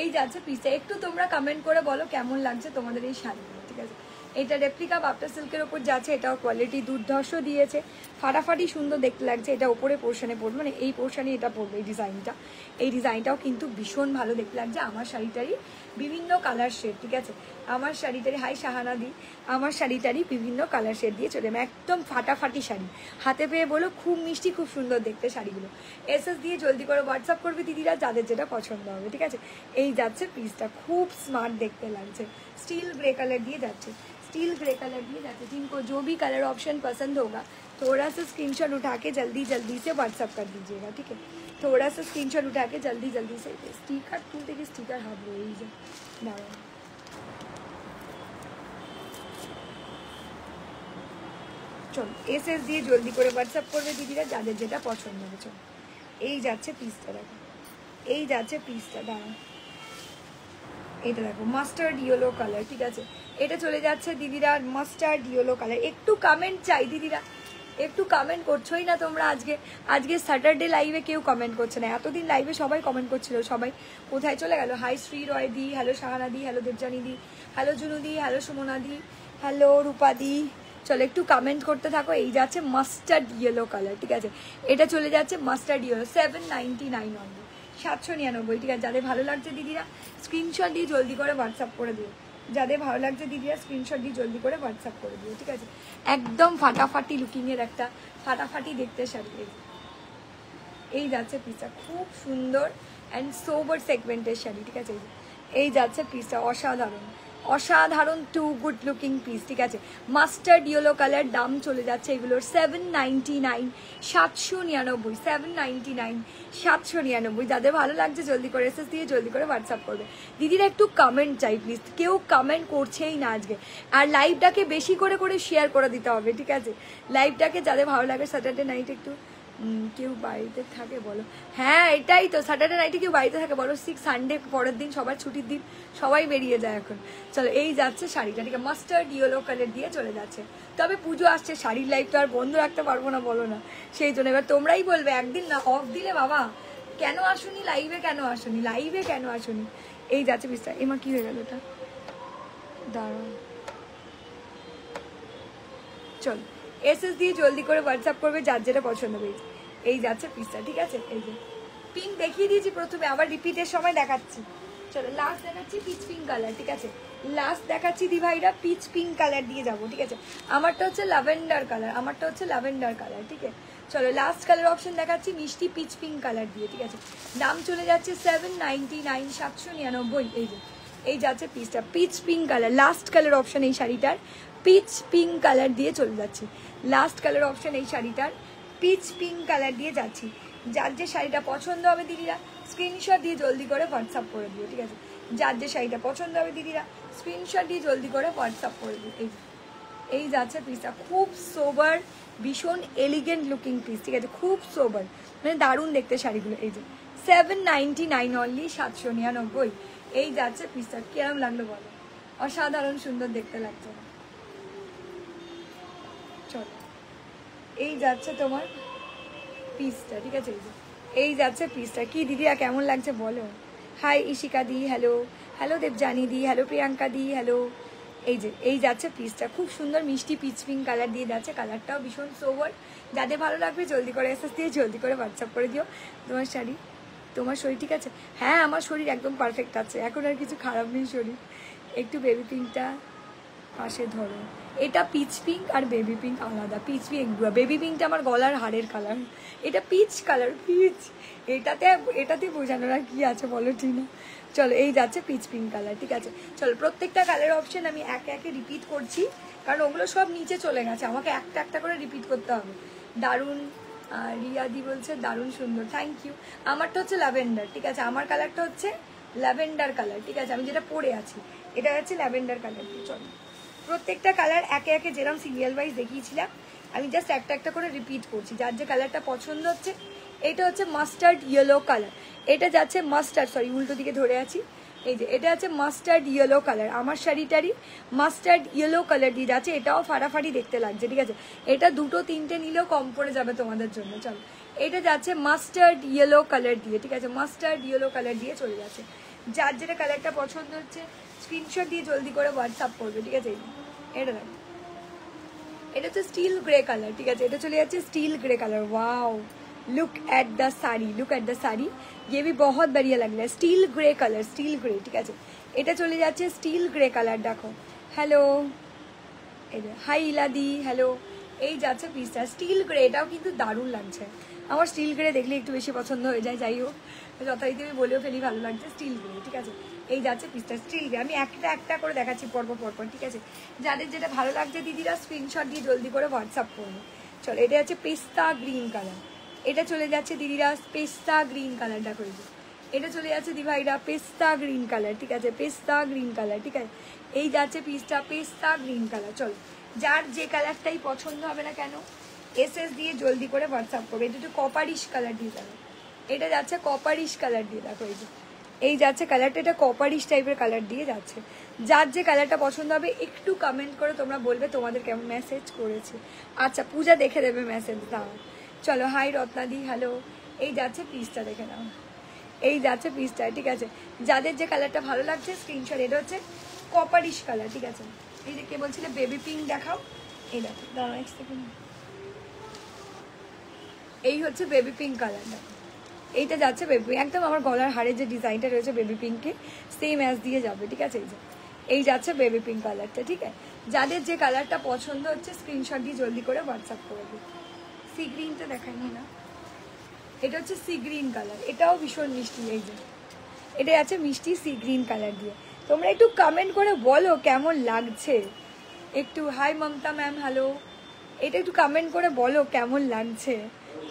এই যাচ্ছে পিসটা, একটু তোমরা কমেন্ট করে বলো কেমন লাগছে তোমাদের এই শাড়িগুলো, ঠিক আছে। এটা রেপ্লিকা বাপ্টা সিল্কের ওপর যাচ্ছে, এটাও কোয়ালিটি দুর্ধর্ষ দিয়েছে, ফাটাফাটি সুন্দর দেখতে লাগছে। এটা ওপরে পোর্শনে পড়বে, মানে এই পোর্শনে এটা পড়বে, এই ডিজাইনটাও কিন্তু ভীষণ ভালো দেখতে লাগছে। আমার শাড়িটারই বিভিন্ন কালার শেড, ঠিক আছে, আমার শাড়িটারই, হাই শাহানাদি, আমার শাড়িটারই বিভিন্ন কালার শেড দিয়ে চলে, একদম ফাটাফাটি শাড়ি, হাতে পেয়ে বলো খুব মিষ্টি, খুব সুন্দর দেখতে শাড়িগুলো। এসএস দিয়ে জলদি করে হোয়াটসঅ্যাপ করবে দিদিরা, যাদের যেটা পছন্দ হবে, ঠিক আছে। এই যাচ্ছে পিসটা, খুব স্মার্ট দেখতে লাগছে, स्टील ग्रे कलर दिए जाते, स्टील ग्रे कलर दिए जाते। जिनको जो भी कलर ऑप्शन पसंद होगा थोड़ा सा स्क्रीनशॉट उठा के जल्दी जल्दी से व्हाट्सअप कर दीजिएगा, ठीक है। थोड़ा सा स्क्रीनशॉट उठा के जल्दी जल्दी से, स्टिकर टू देखिए, स्टिकर हाथ लो ना, চল এসএস দিয়ে জলদি করে হোয়াটসঅ্যাপ করবে দিদিরা, যাদের যেটা পছন্দ হবে। চল এই যাচ্ছে পিসটা, দেখো এই যাচ্ছে পিসটা, দাঁড়া এটা দেখো মাস্টার্ড ইয়েলো কালার, ঠিক আছে। এটা চলে যাচ্ছে দিদিরা মাস্টার্ড ইয়েলো কালার। একটু কমেন্ট চাই দিদিরা, একটু কমেন্ট করছোই না তোমরা। আজকে স্যাটারডে লাইভে কেউ কমেন্ট করছে না, এতদিন লাইভে সবাই কমেন্ট করছিল, সবাই কোথায় চলে গেল। হাই শ্রী রয় দি, হ্যালো শাহানা দি, হ্যালো দেবজানি দি, হ্যালো জুনু দি, হ্যালো সুমনা দি, হ্যালো রূপা দি। চলো একটু কমেন্ট করতে থাকো। এই যাচ্ছে মাস্টার্ড ইয়েলো কালার, ঠিক আছে। এটা চলে যাচ্ছে মাস্টার্ড ইয়েলো, 799 অনলি, 799, ঠিক আছে। যাদের ভালো লাগছে দিদিরা স্ক্রিনশট দিয়ে জলদি করে হোয়াটসঅ্যাপ করে দিও, যাদের ভালো লাগছে দিদিরা স্ক্রিনশট দিয়ে জলদি করে হোয়াটসঅ্যাপ করে দিও, ঠিক আছে। একদম ফাটাফাটি লুকিংয়ের একটা ফাটাফাটি দেখতে শাড়ি। এই যাচ্ছে পিসটা, খুব সুন্দর অ্যান্ড সোবার সেগমেন্টের শাড়ি, ঠিক আছে। এই যাচ্ছে পিসটা, অসাধারণ অসাধারণ, টু গুড লুকিং পিস, ঠিক আছে। মাস্টার্ড ইয়েলো কালার, দাম চলে যাচ্ছে এগুলোর 799, 799, 799, 799। যাদের ভালো লাগছে জলদি করে এসএস দিয়ে জলদি করে হোয়াটসঅ্যাপ করবে দিদিরা। একটু কমেন্ট চাই প্লিজ, কেউ কমেন্ট করছেই না আজকে। আর লাইভটাকে বেশি করে করে শেয়ার করে দিতে হবে, ঠিক আছে। লাইভটাকে যাদের ভালো লাগে, স্যাটারডে নাইট একটু কেউ বাড়িতে থাকে বলো, হ্যাঁ এটাই তো, স্যাটারডে নাইটে কেউ বাড়িতে থাকে বলো, 6 সানডে পরের দিন সবার ছুটির দিন, সবাই বেরিয়ে যায় এখন। চলো এই যাচ্ছে শাড়িটা, ঠিক আছে, মাস্টার্ড ইয়েলো কালার দিয়ে চলে যাচ্ছে। তবে পুজো আসছে, শাড়ির লাইভ তো আর বন্ধ রাখতে পারবো না, বলো না, সেই জন্য এবার তোমরাই বলবে একদিন না অফ দিলে বাবা কেন আসুনি লাইভে, কেন আসুনি লাইভে, কেন আসুনি। এই যাচ্ছে পিসটা, এমা কি হয়ে গেল ওটা, দাঁড়াও। চল এসএস দিয়ে জলদি করে হোয়াটসঅ্যাপ করবে যার যেটা পছন্দ হয়েছে। এই যাচ্ছে পিসটা, ঠিক আছে। এই যে পিঙ্ক দেখিয়ে দিয়েছি প্রথমে, আবার রিপিটের সময় দেখাচ্ছি। চলো লাস্ট দেখাচ্ছি পিচ পিঙ্ক কালার, ঠিক আছে। লাস্ট দেখাচ্ছি দি ভাইরা, পিচ পিঙ্ক কালার দিয়ে যাবো, ঠিক আছে। আমারটা হচ্ছে ল্যাভেন্ডার কালার, আমারটা হচ্ছে ল্যাভেন্ডার কালার, ঠিক আছে। চলো লাস্ট কালার অপশন দেখাচ্ছি মিষ্টি পিচ পিঙ্ক কালার দিয়ে, ঠিক আছে। দাম চলে যাচ্ছে 799, 799। এই যে এই যাচ্ছে পিসটা, pitch pink colour, last colour option এই শাড়িটার পিচ পিঙ্ক কালার দিয়ে চলে যাচ্ছি। লাস্ট কালার অপশন এই শাড়িটার পিচ পিঙ্ক কালার দিয়ে যাচ্ছি। যার যে শাড়িটা পছন্দ হবে দিদিরা স্ক্রিনশট দিয়ে জলদি করে হোয়াটসঅ্যাপ করে দিও, ঠিক আছে। যার যে শাড়িটা পছন্দ হবে দিদিরা স্ক্রিনশট দিয়ে জলদি করে হোয়াটসঅ্যাপ করে দিও। এই যাচ্ছে পিসটা, খুব সোবার, ভীষণ এলিগেন্ট লুকিং পিস, ঠিক আছে, খুব সোবার, মানে দারুণ দেখতে শাড়িগুলো। এই যে 799 অনলি, 799। এই যাচ্ছে পিসটা, কিরম লাগলো বলো, অসাধারণ সুন্দর দেখতে লাগছে না। চলো এই যাচ্ছে তোমার পিসটা, ঠিক আছে। এই যাচ্ছে পিসটা, কি দিদিরা কেমন লাগছে বলো। হাই ইশিকা দি, হ্যালো হ্যালো দেবজানি দি, হ্যালো প্রিয়াঙ্কা দি, হ্যালো। এই যে এই যাচ্ছে পিসটা, খুব সুন্দর মিষ্টি পিচ পিঙ্ক কালার দিয়ে যাচ্ছে, কালারটাও ভীষণ সোবার। যাদের ভালো লাগবে জলদি করে এসএস দিয়ে জলদি করে হোয়াটসঅ্যাপ করে দিও। তোমার শাড়ি, তোমার শরীর ঠিক আছে? হ্যাঁ আমার শরীর একদম পারফেক্ট আছে, এখন আর কিছু খারাপ নেই শরীর। একটু বেবি পিঙ্কটা পাশে ধরো, এটা পিচ পিঙ্ক আর বেবি পিঙ্ক আলাদা। পিচ পিঙ্ক, বেবি পিঙ্কটা আমার গলার হাড়ের কালার, এটা পিচ কালার, পিচ। এটাতে বোঝানোর আর কি আছে বলো, ঠিক না। চলো এই যাচ্ছে পিচ পিঙ্ক কালার, ঠিক আছে। চলো প্রত্যেকটা কালার অপশন আমি একে একে রিপিট করছি, কারণ ওগুলো সব নিচে চলে গেছে, আমাকে একটা একটা করে রিপিট করতে হবে। দারুণ, রিয়াদি বলছে দারুণ সুন্দর, থ্যাংক ইউ। আমারটা হচ্ছে ল্যাভেন্ডার, ঠিক আছে, আমার কালারটা হচ্ছে ল্যাভেন্ডার কালার, ঠিক আছে, আমি যেটা পরে আছি এটা হচ্ছে ল্যাভেন্ডার কালার দিয়ে। চলো প্রত্যেকটা কালার একে একে যেরকম সিরিয়াল ওয়াইজ দেখিয়েছিলাম আমি জাস্ট একটা একটা করে রিপিট করছি, যার যে কালারটা পছন্দ হচ্ছে। এটা হচ্ছে মাস্টার্ড ইয়েলো কালার, এটা যাচ্ছে মাস্টার্ড, সরি উল্টো দিকে ধরে আছি, এই যে এটা হচ্ছে মাস্টার্ড ইয়েলো কালার, আমার শাড়িটারই মাস্টার্ড ইয়েলো কালার দিয়ে যাচ্ছে, এটাও ফাটাফাটি দেখতে লাগছে, ঠিক আছে। এটা দুটো তিনটে নিলেও কম পড়ে যাবে তোমাদের জন্য। চলো এটা যাচ্ছে মাস্টার্ড ইয়েলো কালার দিয়ে, ঠিক আছে, মাস্টার্ড ইয়েলো কালার দিয়ে চলে যাচ্ছে। যার যেটা কালারটা পছন্দ হচ্ছে স্ক্রিনশট দিয়ে জলদি করে হোয়াটসঅ্যাপ করবে, ঠিক আছে। এটা দেখো, এটা হচ্ছে স্টিল গ্রে কালার, ঠিক আছে, এটা চলে যাচ্ছে still grey colour. Wow look at the sari, look at the sari, ये भी बहुत बढ़िया लग रहा है, steel grey colour, steel grey, ঠিক আছে। এটা চলে যাচ্ছে স্টিল গ্রে কালার, দেখো। হ্যালো, এই যে হাই ইলাদি, হ্যালো। এই যাচ্ছে পিসটা স্টিল গ্রে, এটাও কিন্তু দারুণ লাগছে আমার, স্টিল গ্রে দেখলে একটু বেশি পছন্দ হয়ে যায়, যাই হোক যথারীতি আমি বলেও ফেলি ভালো লাগছে স্টিল গ্রে, ঠিক আছে। এই যাচ্ছে পিসটা স্টিল গ্রে, আমি একটা একটা করে দেখাচ্ছি পরপর, ঠিক আছে। যাদের যেটা ভালো লাগছে দিদিরা স্ক্রিনশট দিয়ে জলদি করে হোয়াটসঅ্যাপ করবে। চলো এটা হচ্ছে পেস্তা গ্রিন কালার, এটা চলে যাচ্ছে দিদিরা পেস্তা গ্রিন কালারটা করে দিই। এটা চলে যাচ্ছে দিভাইরা পেস্তা গ্রিন কালার, ঠিক আছে, পেস্তা গ্রিন কালার, ঠিক আছে। এই যাচ্ছে পিসটা পেস্তা গ্রিন কালার। চলো যার যে কালারটাই পছন্দ হবে না কেন এসএস দিয়ে জলদি করে হোয়াটসঅ্যাপ করবে। এটা একটু কপারিশ কালার দিয়ে যাবে, এটা যাচ্ছে কপারিশ কালার দিয়ে, দেখো এই যে এই যাচ্ছে কালারটা, এটা কপারিশ টাইপের কালার দিয়ে যাচ্ছে। যার যে কালারটা পছন্দ হবে একটু কমেন্ট করে তোমরা বলবে তোমাদের কেমন মেসেজ করেছে। আচ্ছা পূজা দেখে দেবে মেসেজ, দাও। চলো হাই রত্নাদি, হ্যালো। এই যাচ্ছে পিসটা, দেখে নাও, এই যাচ্ছে পিসটা, ঠিক আছে। যাদের যে কালারটা ভালো লাগছে স্ক্রিনশট, এটা হচ্ছে কপারিশ কালার, ঠিক আছে। এই যে কে বলছিলে বেবি পিঙ্ক দেখাও, এই দেখো, দাঁড়াও এক সেকেন্ড, এই হচ্ছে বেবি পিঙ্ক কালার, দেখো এইটা যাচ্ছে বেবি পিঙ্ক, একদম আমার গলার হাড়ের যে ডিজাইনটা রয়েছে বেবি পিঙ্কে সেম অ্যাজ দিয়ে যাবে, ঠিক আছে। এই যে এই যাচ্ছে বেবি পিঙ্ক কালারটা, ঠিক আছে। যাদের যে কালারটা পছন্দ হচ্ছে স্ক্রিনশট দিয়ে জলদি করে হোয়াটসঅ্যাপ করে দিই। সি গ্রিনটা দেখাইনি না, এটা হচ্ছে সি গ্রিন কালার, এটাও ভীষণ মিষ্টি, এই যে এটা আছে মিষ্টি সি গ্রিন কালার দিয়ে। তোমরা একটু কমেন্ট করে বলো কেমন লাগছে, একটু হাই মমতা ম্যাম, হ্যালো, এটা একটু কমেন্ট করে বলো কেমন লাগছে।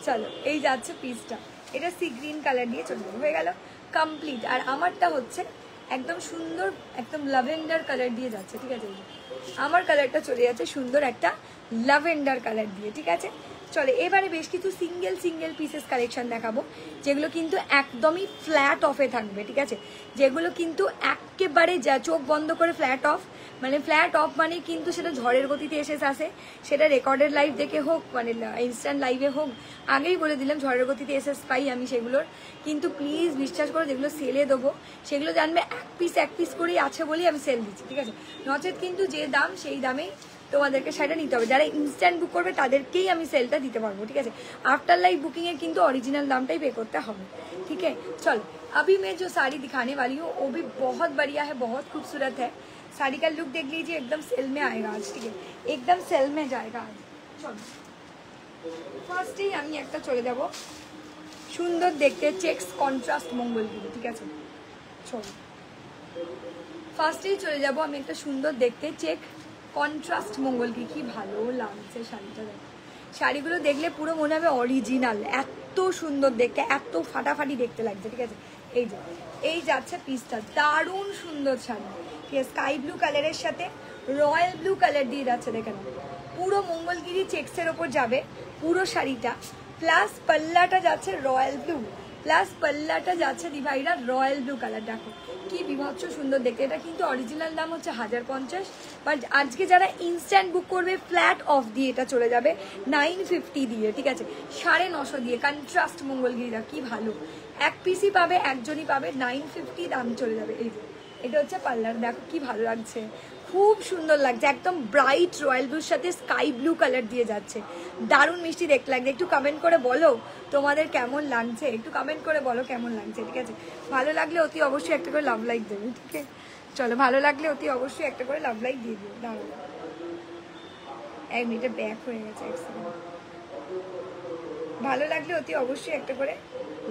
চলো এই যাচ্ছে পিসটা, এটা সি গ্রিন কালার দিয়ে চলে যাবে, হয়ে গেল কমপ্লিট। আর আমারটা হচ্ছে একদম সুন্দর একদম ল্যাভেন্ডার কালার দিয়ে যাচ্ছে, ঠিক আছে। আমার কালারটা চলে যাচ্ছে সুন্দর একটা ল্যাভেন্ডার কালার দিয়ে, ঠিক আছে। চলে এবারে বেশ কিছু সিঙ্গেল পিসেস কালেকশন দেখাবো, যেগুলো কিন্তু একদমই ফ্ল্যাট অফে থাকবে, ঠিক আছে। যেগুলো কিন্তু একেবারে যা চোখ বন্ধ করে ফ্ল্যাট অফ, মানে ফ্ল্যাট অফ মানে কিন্তু সেটা ঝড়ের গতিতে এসে আসে, সেটা রেকর্ডেড লাইভ দেখে হোক মানে ইনস্ট্যান্ট লাইভে হোক। আগেই বলে দিলাম ঝড়ের গতিতে এসে পাই আমি সেগুলোর, কিন্তু প্লিজ বিশ্বাস করো যেগুলো সেলে দেবো সেগুলো জানবে এক পিস করেই আছে বলেই আমি সেল দিচ্ছি, ঠিক আছে। নচেত কিন্তু যে দাম সেই দামেই তোমাদেরকে সেটা নিতে হবে। যারা ইনস্ট্যান্ট বুক করবে তাদেরকেই আমি সেলটা দিতে পারবো, ঠিক আছে। आफ्टर लाइव बुकिंग है কিন্তু ओरिजिनल दामটাই पे করতে হবে, ठीक है। चलो अभी मैं जो साड़ी दिखाने वाली हूँ वो भी बहुत बढ़िया है, बहुत खूबसूरत है। साड़ी का लुक देख लीजिए, एकदम सेल में आएगा आज, ठीक है, एकदम सेल में जाएगा आज। चलो ফার্স্টেই আমি একটা চলে যাব সুন্দর দেখতে চেক্স কন্ট্রাস্ট মঙ্গলগিরি, ঠিক আছে। চলো ফার্স্টেই চলে যাব আমি একটা সুন্দর দেখতে চেক কন্ট্রাস্ট মঙ্গলগিরি, কি ভালো লাগছে শাড়িটা, দেখো শাড়িগুলো দেখলে পুরো মনে হবে অরিজিনাল, এত সুন্দর দেখতে, এত ফাটাফাটি দেখতে লাগছে, ঠিক আছে। এই যে এই যাচ্ছে পিসটা, দারুণ সুন্দর শাড়ি, ঠিক আছে। স্কাই ব্লু কালারের সাথে রয়্যাল ব্লু কালার দিয়ে যাচ্ছে, দেখে নাও পুরো মঙ্গলগিরি চেক্সের ওপর যাবে পুরো শাড়িটা, প্লাস পাল্লাটা যাচ্ছে রয়্যাল ব্লু, প্লাস পাল্লাটা যাচ্ছে দিভাইরা রয়্যাল ব্লু কালার, দেখো কি বিভৎস সুন্দর দেখতে। এটা কিন্তু অরিজিনাল দাম হচ্ছে 1050, বাট আজকে যারা ইনস্ট্যান্ট বুক করবে ফ্ল্যাট অফ দিয়ে এটা চলে যাবে 950 দিয়ে, ঠিক আছে, 950 দিয়ে। কন্ট্রাস্ট মঙ্গলগিরিরা কি ভালো, এক পিসই পাবে, একজনই পাবে, 950 দাম চলে যাবে। এই যে এটা হচ্ছে পার্লার, দেখো কি ভালো লাগছে, খুব সুন্দর লাগছে, একদম ব্রাইট রয়্যাল ব্লুর সাথে স্কাই ব্লু কালার দিয়ে যাচ্ছে, দারুণ মিষ্টি দেখতে লাগছে। একটু কমেন্ট করে বলো তোমাদের কেমন লাগছে, একটু কমেন্ট করে বলো কেমন লাগছে, ঠিক আছে। ভালো লাগলে অতি অবশ্যই একটা করে লাভ লাইক দেবে, ঠিক আছে। চলো ভালো লাগলে অতি অবশ্যই একটা করে লাভ লাইক দিয়ে দিও, দাঁড়াও এক মিনিটে ব্যাক হয়ে গেছে, এক সেকেন্ড। ভালো লাগলে অতি অবশ্যই একটা করে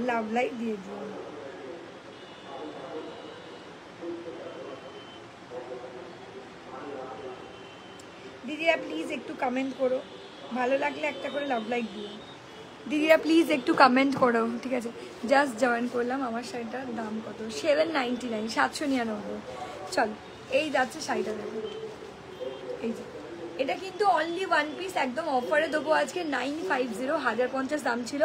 লাভ লাইক দিয়ে দিও। দিদিরা প্লিজ একটু কমেন্ট করো, ভালো লাগলে একটা করে লাভ লাইক দিও। দিদিরা প্লিজ একটু কমেন্ট করো, ঠিক আছে? জাস্ট জয়েন করলাম। আমার শাড়িটার দাম কত? 799, 799। চলো এই যাচ্ছে শাড়িটা, দেখো এই যে, এটা কিন্তু অনলি ওয়ান পিস, একদম অফারে দেবো আজকে 950, 1050 দাম ছিল।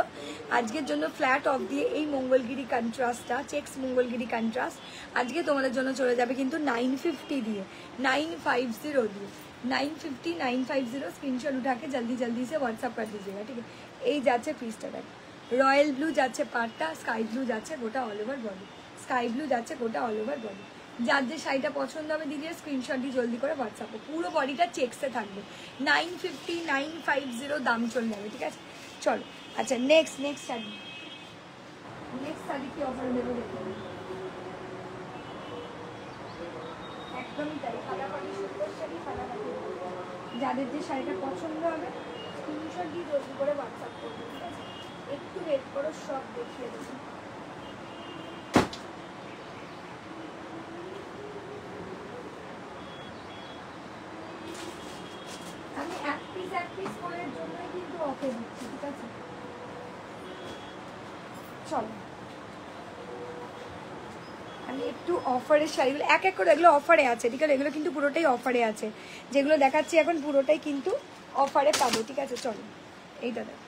আজকের জন্য ফ্ল্যাট অফ দিয়ে এই মঙ্গলগিরি কন্ট্রাস্টটা, চেক্স মঙ্গলগিরি কন্ট্রাস্ট আজকে তোমাদের জন্য চলে যাবে কিন্তু 950 দিয়ে, 950 দিয়ে, 950, 950। स्क्रीनशॉट उठा के जल्दी जल्दी से व्हाट्सअप कर दीजिएगा, ठीक है? এই যাচ্ছে পিসটা, দেখ রয়্যাল ব্লু যাচ্ছে পাটটা, স্কাই ব্লু যাচ্ছে গোটা all over body, sky blue যাচ্ছে গোটা অল ওভার বডি। যার যে শাড়িটা পছন্দ হবে দিদির স্ক্রিনশট দিয়ে জলদি করে হোয়াটসঅ্যাপে, পুরো বডিটা চেক্সে থাকবে, 950, 950 দাম চলে যাবে, ঠিক আছে? চলো আচ্ছা নেক্সট শাড়ি, নেক্সট শাড়ি কি অফার দেবো দেখো, একদমই তাই, ফাটাফাটি সুন্দর শাড়ি, ফাটাফাটি। যাদের যে শাড়িটা পছন্দ হবে স্ক্রিনশট দিয়ে জলদি করে হোয়াটসঅ্যাপ করবে, ঠিক আছে? একটু ওয়েট করো, সব দেখিয়ে দেবো। আমি এক পিস করার জন্যই কিন্তু অফার দিচ্ছি, ঠিক আছে? চলো আমি একটু অফারের শাড়িগুলো এক এক করে, এগুলো অফারে আছে, ঠিক আছে? এগুলো কিন্তু পুরোটাই অফারে আছে, যেগুলো দেখাচ্ছি এখন পুরোটাই কিন্তু অফারে পাবো, ঠিক আছে? চলো এইটা দেখ,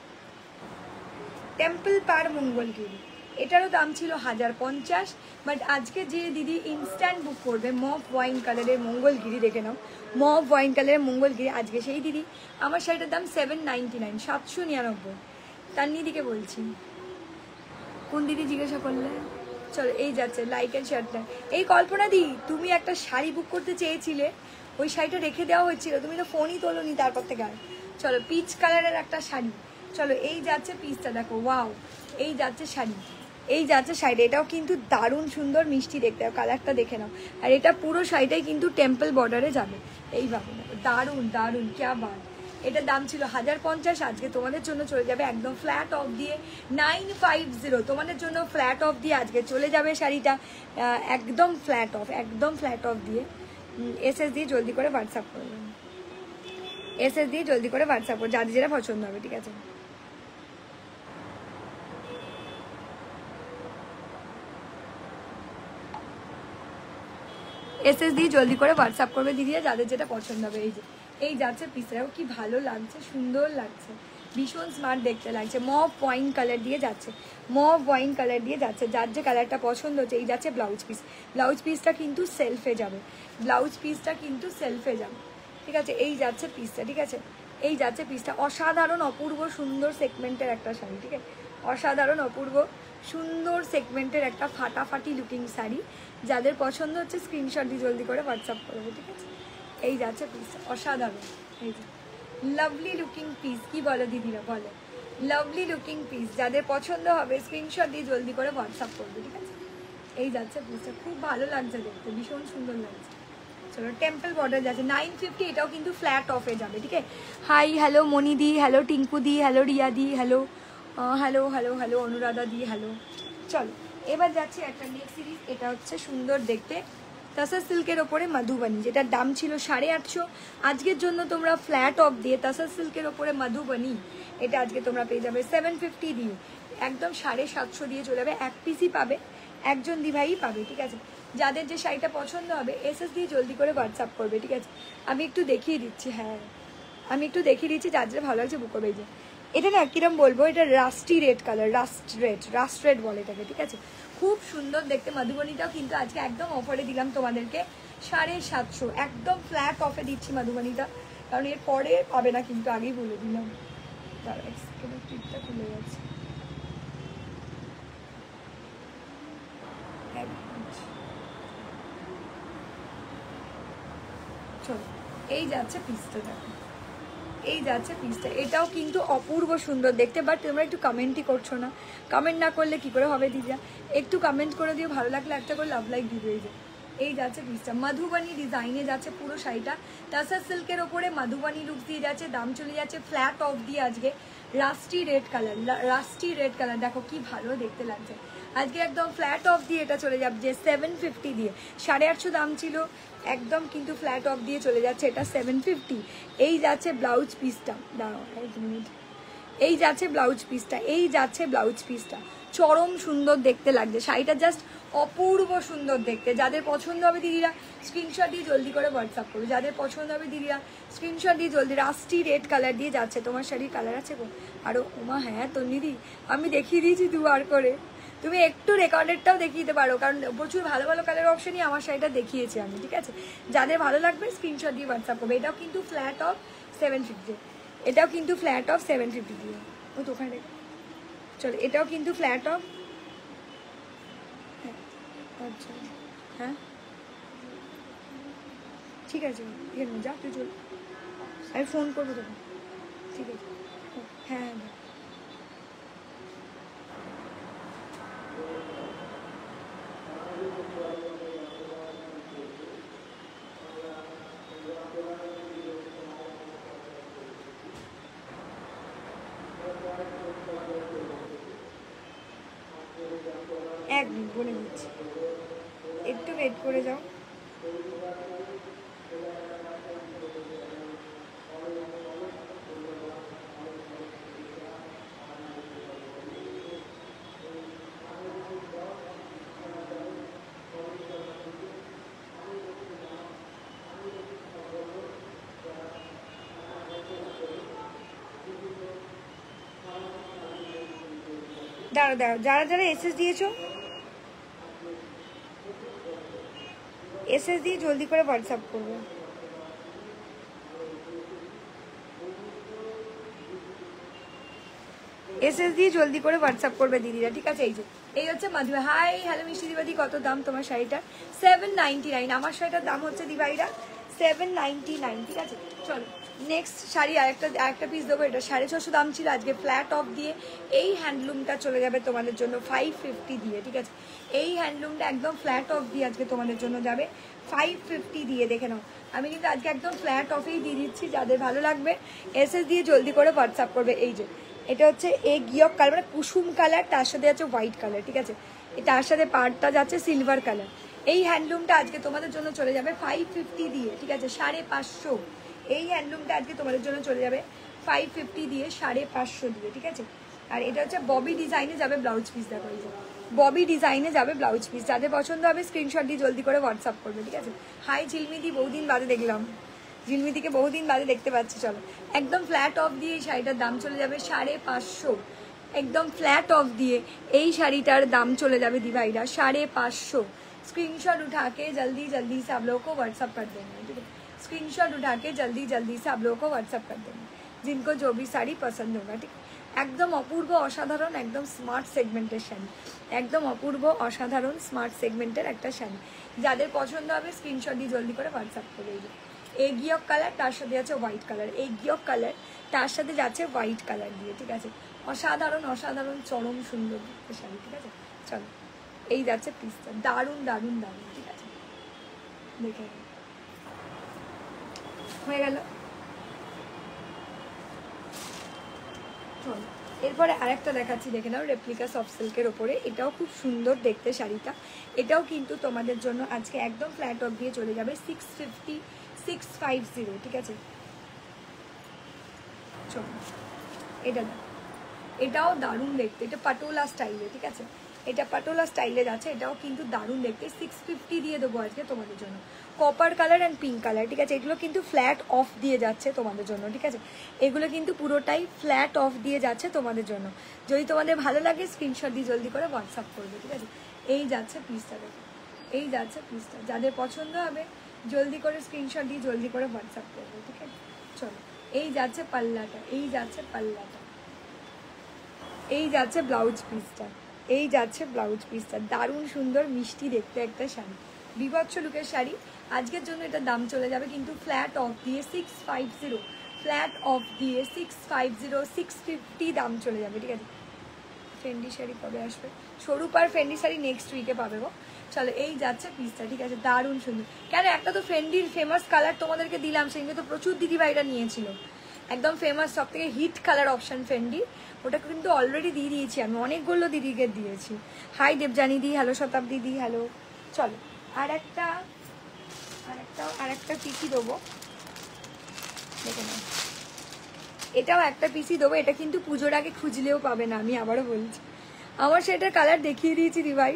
টেম্পল পার মঙ্গলগিরি, এটারও দাম ছিল 1050, বাট আজকে যে দিদি ইনস্ট্যান্ট বুক করবে মফ ওয়াইন কালারের মঙ্গলগিরি, দেখে নাও মফ ওয়াইন কালারের মঙ্গলগিরি, আজকে সেই দিদি আমার শাড়িটার দাম 799, 799। তান্নিদিকে বলছি, কোন দিদি জিজ্ঞাসা করলে? চলো এই যাচ্ছে লাইক অ্যান্ড শেয়ারটা। এই কল্পনা দি, তুমি একটা শাড়ি বুক করতে চেয়েছিলে, ওই শাড়িটা রেখে দেওয়া হচ্ছিল, তুমি তো ফোনই তোলোনি তারপর থেকে আর। চলো পিচ কালারের একটা শাড়ি, চলো এই যাচ্ছে পিসটা, দেখো ওয়াও, এই যাচ্ছে শাড়ি, এই যাচ্ছে শাড়িটা, এটাও কিন্তু দারুণ সুন্দর মিষ্টি দেখতে, কালারটা দেখে নাও। আর এটা পুরো শাড়িটাই কিন্তু টেম্পল বর্ডারে যাবে, এইভাবে দারুণ দারুণ, ক্যা বাত। এটার দাম ছিল 1050, আজকে তোমাদের জন্য চলে যাবে একদম ফ্ল্যাট অফ দিয়ে 950, তোমাদের জন্য ফ্ল্যাট অফ দিয়ে আজকে চলে যাবে শাড়িটা, একদম ফ্ল্যাট অফ, একদম ফ্ল্যাট অফ দিয়ে। এসএস দিয়ে জলদি করে হোয়াটসঅ্যাপ করবেন, এসএস দিয়ে জলদি করে হোয়াটসঅ্যাপ করো, যাদের যেটা পছন্দ হবে, ঠিক আছে? এসএস দিয়ে জলদি করে হোয়াটসঅ্যাপ করবে দিদিরা, যাদের যেটা পছন্দ হবে। এই যে এই যাচ্ছে পিসটাও কি ভালো লাগছে, সুন্দর লাগছে, ভীষণ স্মার্ট দেখতে লাগছে, মভ ওয়াইন কালার দিয়ে যাচ্ছে, মভ ওয়াইন কালার দিয়ে যাচ্ছে, যার যে কালারটা পছন্দ হচ্ছে। এই যাচ্ছে ব্লাউজ পিস, ব্লাউজ পিসটা কিন্তু সেলফে যাবে, ব্লাউজ পিসটা কিন্তু সেলফে যাবে, ঠিক আছে? এই যাচ্ছে পিসটা, ঠিক আছে? এই যাচ্ছে পিসটা, অসাধারণ অপূর্ব সুন্দর সেগমেন্টের একটা শাড়ি, ঠিক আছে? অসাধারণ অপূর্ব সুন্দর সেগমেন্টের একটা ফাটাফাটি লুকিং শাড়ি, যাদের পছন্দ হচ্ছে স্ক্রিনশট দিয়ে জলদি করে হোয়াটসঅ্যাপ করবে, ঠিক আছে? এই যাচ্ছে পিস, অসাধারণ, এই যে লাভলি লুকিং পিস, কি বলো দিদিরা, বলো লাভলি লুকিং পিস, যাদের পছন্দ হবে স্ক্রিনশট দিয়ে জলদি করে হোয়াটসঅ্যাপ করবে, ঠিক আছে? এই যাচ্ছে পিসটা, খুব ভালো লাগছে দেখতে, ভীষণ সুন্দর লাগছে। চলো টেম্পল বর্ডার যাচ্ছে 950, এটাও কিন্তু ফ্ল্যাট অফে যাবে, ঠিক আছে? হাই হ্যালো মণিদি, hello Tinku di, hello Riya di, hello hello hello hello Anuradha di, hello. চলো এবার যাচ্ছে একটা নেক্সট সিরিজ, এটা হচ্ছে সুন্দর দেখতে তাসার সিল্কের ওপরে মধুবনী, যেটার দাম ছিল 850, আজকের জন্য তোমরা ফ্ল্যাট অফ দিয়ে তাসার সিল্কের ওপরে মধুবনী, এটা আজকে তোমরা পেয়ে যাবে 750 দিয়ে, একদম 750 দিয়ে চলে যাবে, এক পিসই পাবে, একজন দিভাই পাবে, ঠিক আছে? যাদের যে শাড়িটা পছন্দ হবে এসএস দিয়ে জলদি করে হোয়াটসঅ্যাপ করবে, ঠিক আছে? আমি একটু দেখিয়ে দিচ্ছি, হ্যাঁ আমি একটু দেখিয়ে দিচ্ছি, যার যেটা ভালো লাগছে বুক করবে। এই যে এটা না কিরম বলবো, এটা rusty red colour, rust red বলে এটাকে, ঠিক আছে? খুব সুন্দর দেখতে, মধুবনীটাও কিন্তু আজকে একদম অফারে দিলাম তোমাদেরকে 750, একদম ফ্ল্যাট অফে দিচ্ছি মধুবনীটা, কারণ এর পরে পাবে না কিন্তু, আগেই বলে দিলাম। টিপটা খুলে যাচ্ছে, চলো এই যাচ্ছে পিসটা, দেখো এই যাচ্ছে পিসটা, এটাও কিন্তু অপূর্ব সুন্দর দেখতে, বাট তোমরা একটু কমেন্টই করছো না, কমেন্ট না করলে কি করে হবে দিদিরা? একটু কমেন্ট করে দিও, ভালো লাগলে একটা করে লাভ লাইক দিয়ে দিও। এই যাচ্ছে পিসটা, মধুবনী ডিজাইনে যাচ্ছে পুরো শাড়িটা, তাসার সিল্কের ওপরে মধুবনী লুক দিয়ে যাচ্ছে, দাম চলে যাচ্ছে ফ্ল্যাট অফ দিয়ে আজকে rusty red colour, rusty red colour, দেখো কি ভালো দেখতে লাগছে, আজকে একদম ফ্ল্যাট অফ দিয়ে এটা চলে যাবে যে 750 দিয়ে, 850 দাম ছিল, একদম কিন্তু ফ্ল্যাট অফ দিয়ে চলে যাচ্ছে এটা 750। এই যাচ্ছে ব্লাউজ পিসটা, দাঁড়াও এক মিনিট, এই যাচ্ছে ব্লাউজ পিসটা, এই যাচ্ছে ব্লাউজ পিসটা, চরম সুন্দর দেখতে লাগছে শাড়িটা, জাস্ট অপূর্ব সুন্দর দেখতে। যাদের পছন্দ হবে দিদিরা স্ক্রিনশট দিয়ে জলদি করে হোয়াটসঅ্যাপ করবে, যাদের পছন্দ হবে দিদিরা স্ক্রিনশট দিয়ে জলদি। রাস্টি রেড কালার দিয়ে যাচ্ছে, তোমার শাড়ির কালার আছে গো আরও? ওমা হ্যাঁ তো দিদি আমি দেখিয়ে দিয়েছি দুবার করে, তুমি একটু রেকর্ডেডটাও দেখিয়ে দিতে পারো, কারণ প্রচুর ভালো ভালো কালার অপশনই আমার শাড়িটা দেখিয়েছি আমি, ঠিক আছে? যাদের ভালো লাগবে স্ক্রিনশট দিয়ে হোয়াটসঅ্যাপ করবে। এটাও কিন্তু ফ্ল্যাট অফ 750, এটাও কিন্তু ফ্ল্যাট অফ 750 দিয়ে। ও তো ওখানে চলো, এটাও কিন্তু ফ্ল্যাট অফ, আচ্ছা হ্যাঁ ঠিক আছে, যা তুই চল, আমি ফোন করবো তোকে, ঠিক আছে? হ্যাঁ হ্যাঁ এক মিনিট বলে দিচ্ছি, একটু ওয়েট করে যাও। দাঁড়া দাঁড়া, যারা যারা এসএস দিয়েছো এসএস দিয়ে জলদি করে হোয়াটসঅ্যাপ করবে। এসএস দিয়ে জলদি করে হোয়াটসঅ্যাপ করবে দিদিরা, ঠিক আছে? এই যে এই হচ্ছে মাধুয়া, হাই হ্যালো মিষ্টি দিবাদি, কত দাম তোমার শাড়িটার? 799। আমার শাড়িটার দাম হচ্ছে দিবাইরা 799, ঠিক আছে? চলো নেক্সট শাড়ি আরেকটা পিস দেবো, এটা 650 দাম ছিল, আজকে ফ্ল্যাট অফ দিয়ে এই হ্যান্ডলুমটা চলে যাবে তোমাদের জন্য 550 দিয়ে, ঠিক আছে? এই হ্যান্ডলুমটা একদম ফ্ল্যাট অফ দিয়ে আজকে তোমাদের জন্য যাবে 550 দিয়ে। দেখে নাও, আমি কিন্তু আজকে একদম ফ্ল্যাট অফেই দিয়ে দিচ্ছি, যাদের ভালো লাগবে এসএস দিয়ে জলদি করে হোয়াটসঅ্যাপ করবে। এই যে এটা হচ্ছে এ গিয়ক কালার, মানে কুসুম কালার, তার সাথে আছে হোয়াইট কালার, ঠিক আছে? তার সাথে পাড়টা যাচ্ছে সিলভার কালার। এই হ্যান্ডলুমটা আজকে তোমাদের জন্য চলে যাবে 550 দিয়ে, ঠিক আছে? 550। এই হ্যান্ডলুমটা আজকে তোমাদের জন্য চলে যাবে 550 দিয়ে, 550 দিয়ে, ঠিক আছে? আর এটা হচ্ছে ববি ডিজাইনে যাবে ব্লাউজ পিস, দেখো এই যে ববি ডিজাইনে যাবে ব্লাউজ পিস। যাদের পছন্দ হবে স্ক্রিনশট দিয়ে জলদি করে হোয়াটসঅ্যাপ করবে, ঠিক আছে? হাই ঝিলমিদি, বহুদিন বাদে দেখলাম, ঝিলমিদিকে বহুদিন বাদে দেখতে পাচ্ছি। চলো একদম ফ্ল্যাট অফ দিয়ে এই শাড়িটার দাম চলে যাবে 550, একদম ফ্ল্যাট অফ দিয়ে এই শাড়িটার দাম চলে যাবে दिवाईरा 550। स्क्रीनशॉट उठा के जल्दी जल्दी से आप लोगों को व्हाट्सअप कर देंगे, ठीक है? स्क्रीनशॉट उठा के जल्दी जल्दी से आप लोगों को व्हाट्सअप कर देंगे जिनको जो भी साड़ी पसंद होगा, ठीक? एकदम अपूर्व असाधारण एकदम स्मार्ट सेगमेंटेर शाड़ी, एकदम अपूर्व असाधारण स्मार्ट सेगमेंटेर एक शाड़ी। যাদের পছন্দ হবে স্ক্রিনশট দিয়ে জলদি করে হোয়াটসঅ্যাপ করে দিন। এই গিয়ক কালার, তার সাথে আছে হোয়াইট কালার, এই গিয়ক কালার তার সাথে যাচ্ছে হোয়াইট কালার দিয়ে, ঠিক আছে? অসাধারণ অসাধারণ চরম সুন্দর দেখতে শাড়ি, ঠিক আছে? চলো এই যাচ্ছে পিসটা, দারুণ দারুণ দারুণ, ঠিক আছে? দেখে হয়ে গেল। চলো এরপরে আরেকটা দেখাচ্ছি, দেখে নাও, রেপ্লিকা সফট সিল্কের ওপরে, এটাও খুব সুন্দর দেখতে শাড়িটা। এটাও কিন্তু তোমাদের জন্য আজকে একদম ফ্ল্যাট অফ দিয়ে চলে যাবে 650, ঠিক আছে? চলো এটা এটাও দারুণ দেখতে, এটা পাটোলা স্টাইলে, ঠিক আছে? এটা পাটোলা স্টাইলে যাচ্ছে, এটাও কিন্তু দারুণ দেখতে। 650 দিয়ে দেবো আজকে তোমাদের জন্য, copper colour and pink colour, ঠিক আছে? এগুলো কিন্তু ফ্ল্যাট অফ দিয়ে যাচ্ছে তোমাদের জন্য, ঠিক আছে? এগুলো কিন্তু পুরোটাই ফ্ল্যাট অফ দিয়ে যাচ্ছে তোমাদের জন্য। যদি তোমাদের ভালো লাগে স্ক্রিনশট দিয়ে জলদি করে হোয়াটসঅ্যাপ করবে, ঠিক আছে? এই যাচ্ছে পিসটা, দেখো এই যাচ্ছে পিসটা, যাদের পছন্দ হবে জলদি করে স্ক্রিনশট দিয়ে জলদি করে হোয়াটসঅ্যাপ করবে, ঠিক আছে? চলো এই যাচ্ছে পাল্লাটা, এই যাচ্ছে পাল্লাটা, এই যাচ্ছে ব্লাউজ পিসটা, এই যাচ্ছে ব্লাউজ পিসটা, দারুণ সুন্দর মিষ্টি দেখতে একটা শাড়ি, বিভৎস লুকের শাড়ি। আজকের জন্য এটার দাম চলে যাবে কিন্তু ফ্ল্যাট অফ দিয়ে 650, ফ্ল্যাট অফ দিয়ে 650, 650 দাম চলে যাবে, ঠিক আছে? ফেন্ডি শাড়ি কবে আসবে? স্বরূপ আর ফেন্ডি শাড়ি নেক্সট উইকে পাবে গো। চলো এই যাচ্ছে পিসটা, ঠিক আছে? দারুণ সুন্দর। কেন একটা তো ফেন্ডির ফেমাস কালার তোমাদেরকে দিলাম, সেগুলো তো প্রচুর দিদিভাইরা নিয়েছিল, একদম ফেমাস সব থেকে হিট কালার অপশন ফেন্ডি, ওটা কিন্তু অলরেডি দিয়ে দিয়েছি আমি, অনেকগুলো দিদিকে দিয়েছি। হাই দেবজানি দি, হ্যালো শতাব্দী দি, হ্যালো। চলো আর একটা কি দেবো দেখে নাও, এটাও একটা পিসই দেবো, এটা কিন্তু পুজোর আগে খুঁজলেও পাবে না, আমি আবারও বলছি। আমার শাড়িটার কালার দেখিয়ে দিয়েছি দিভাই,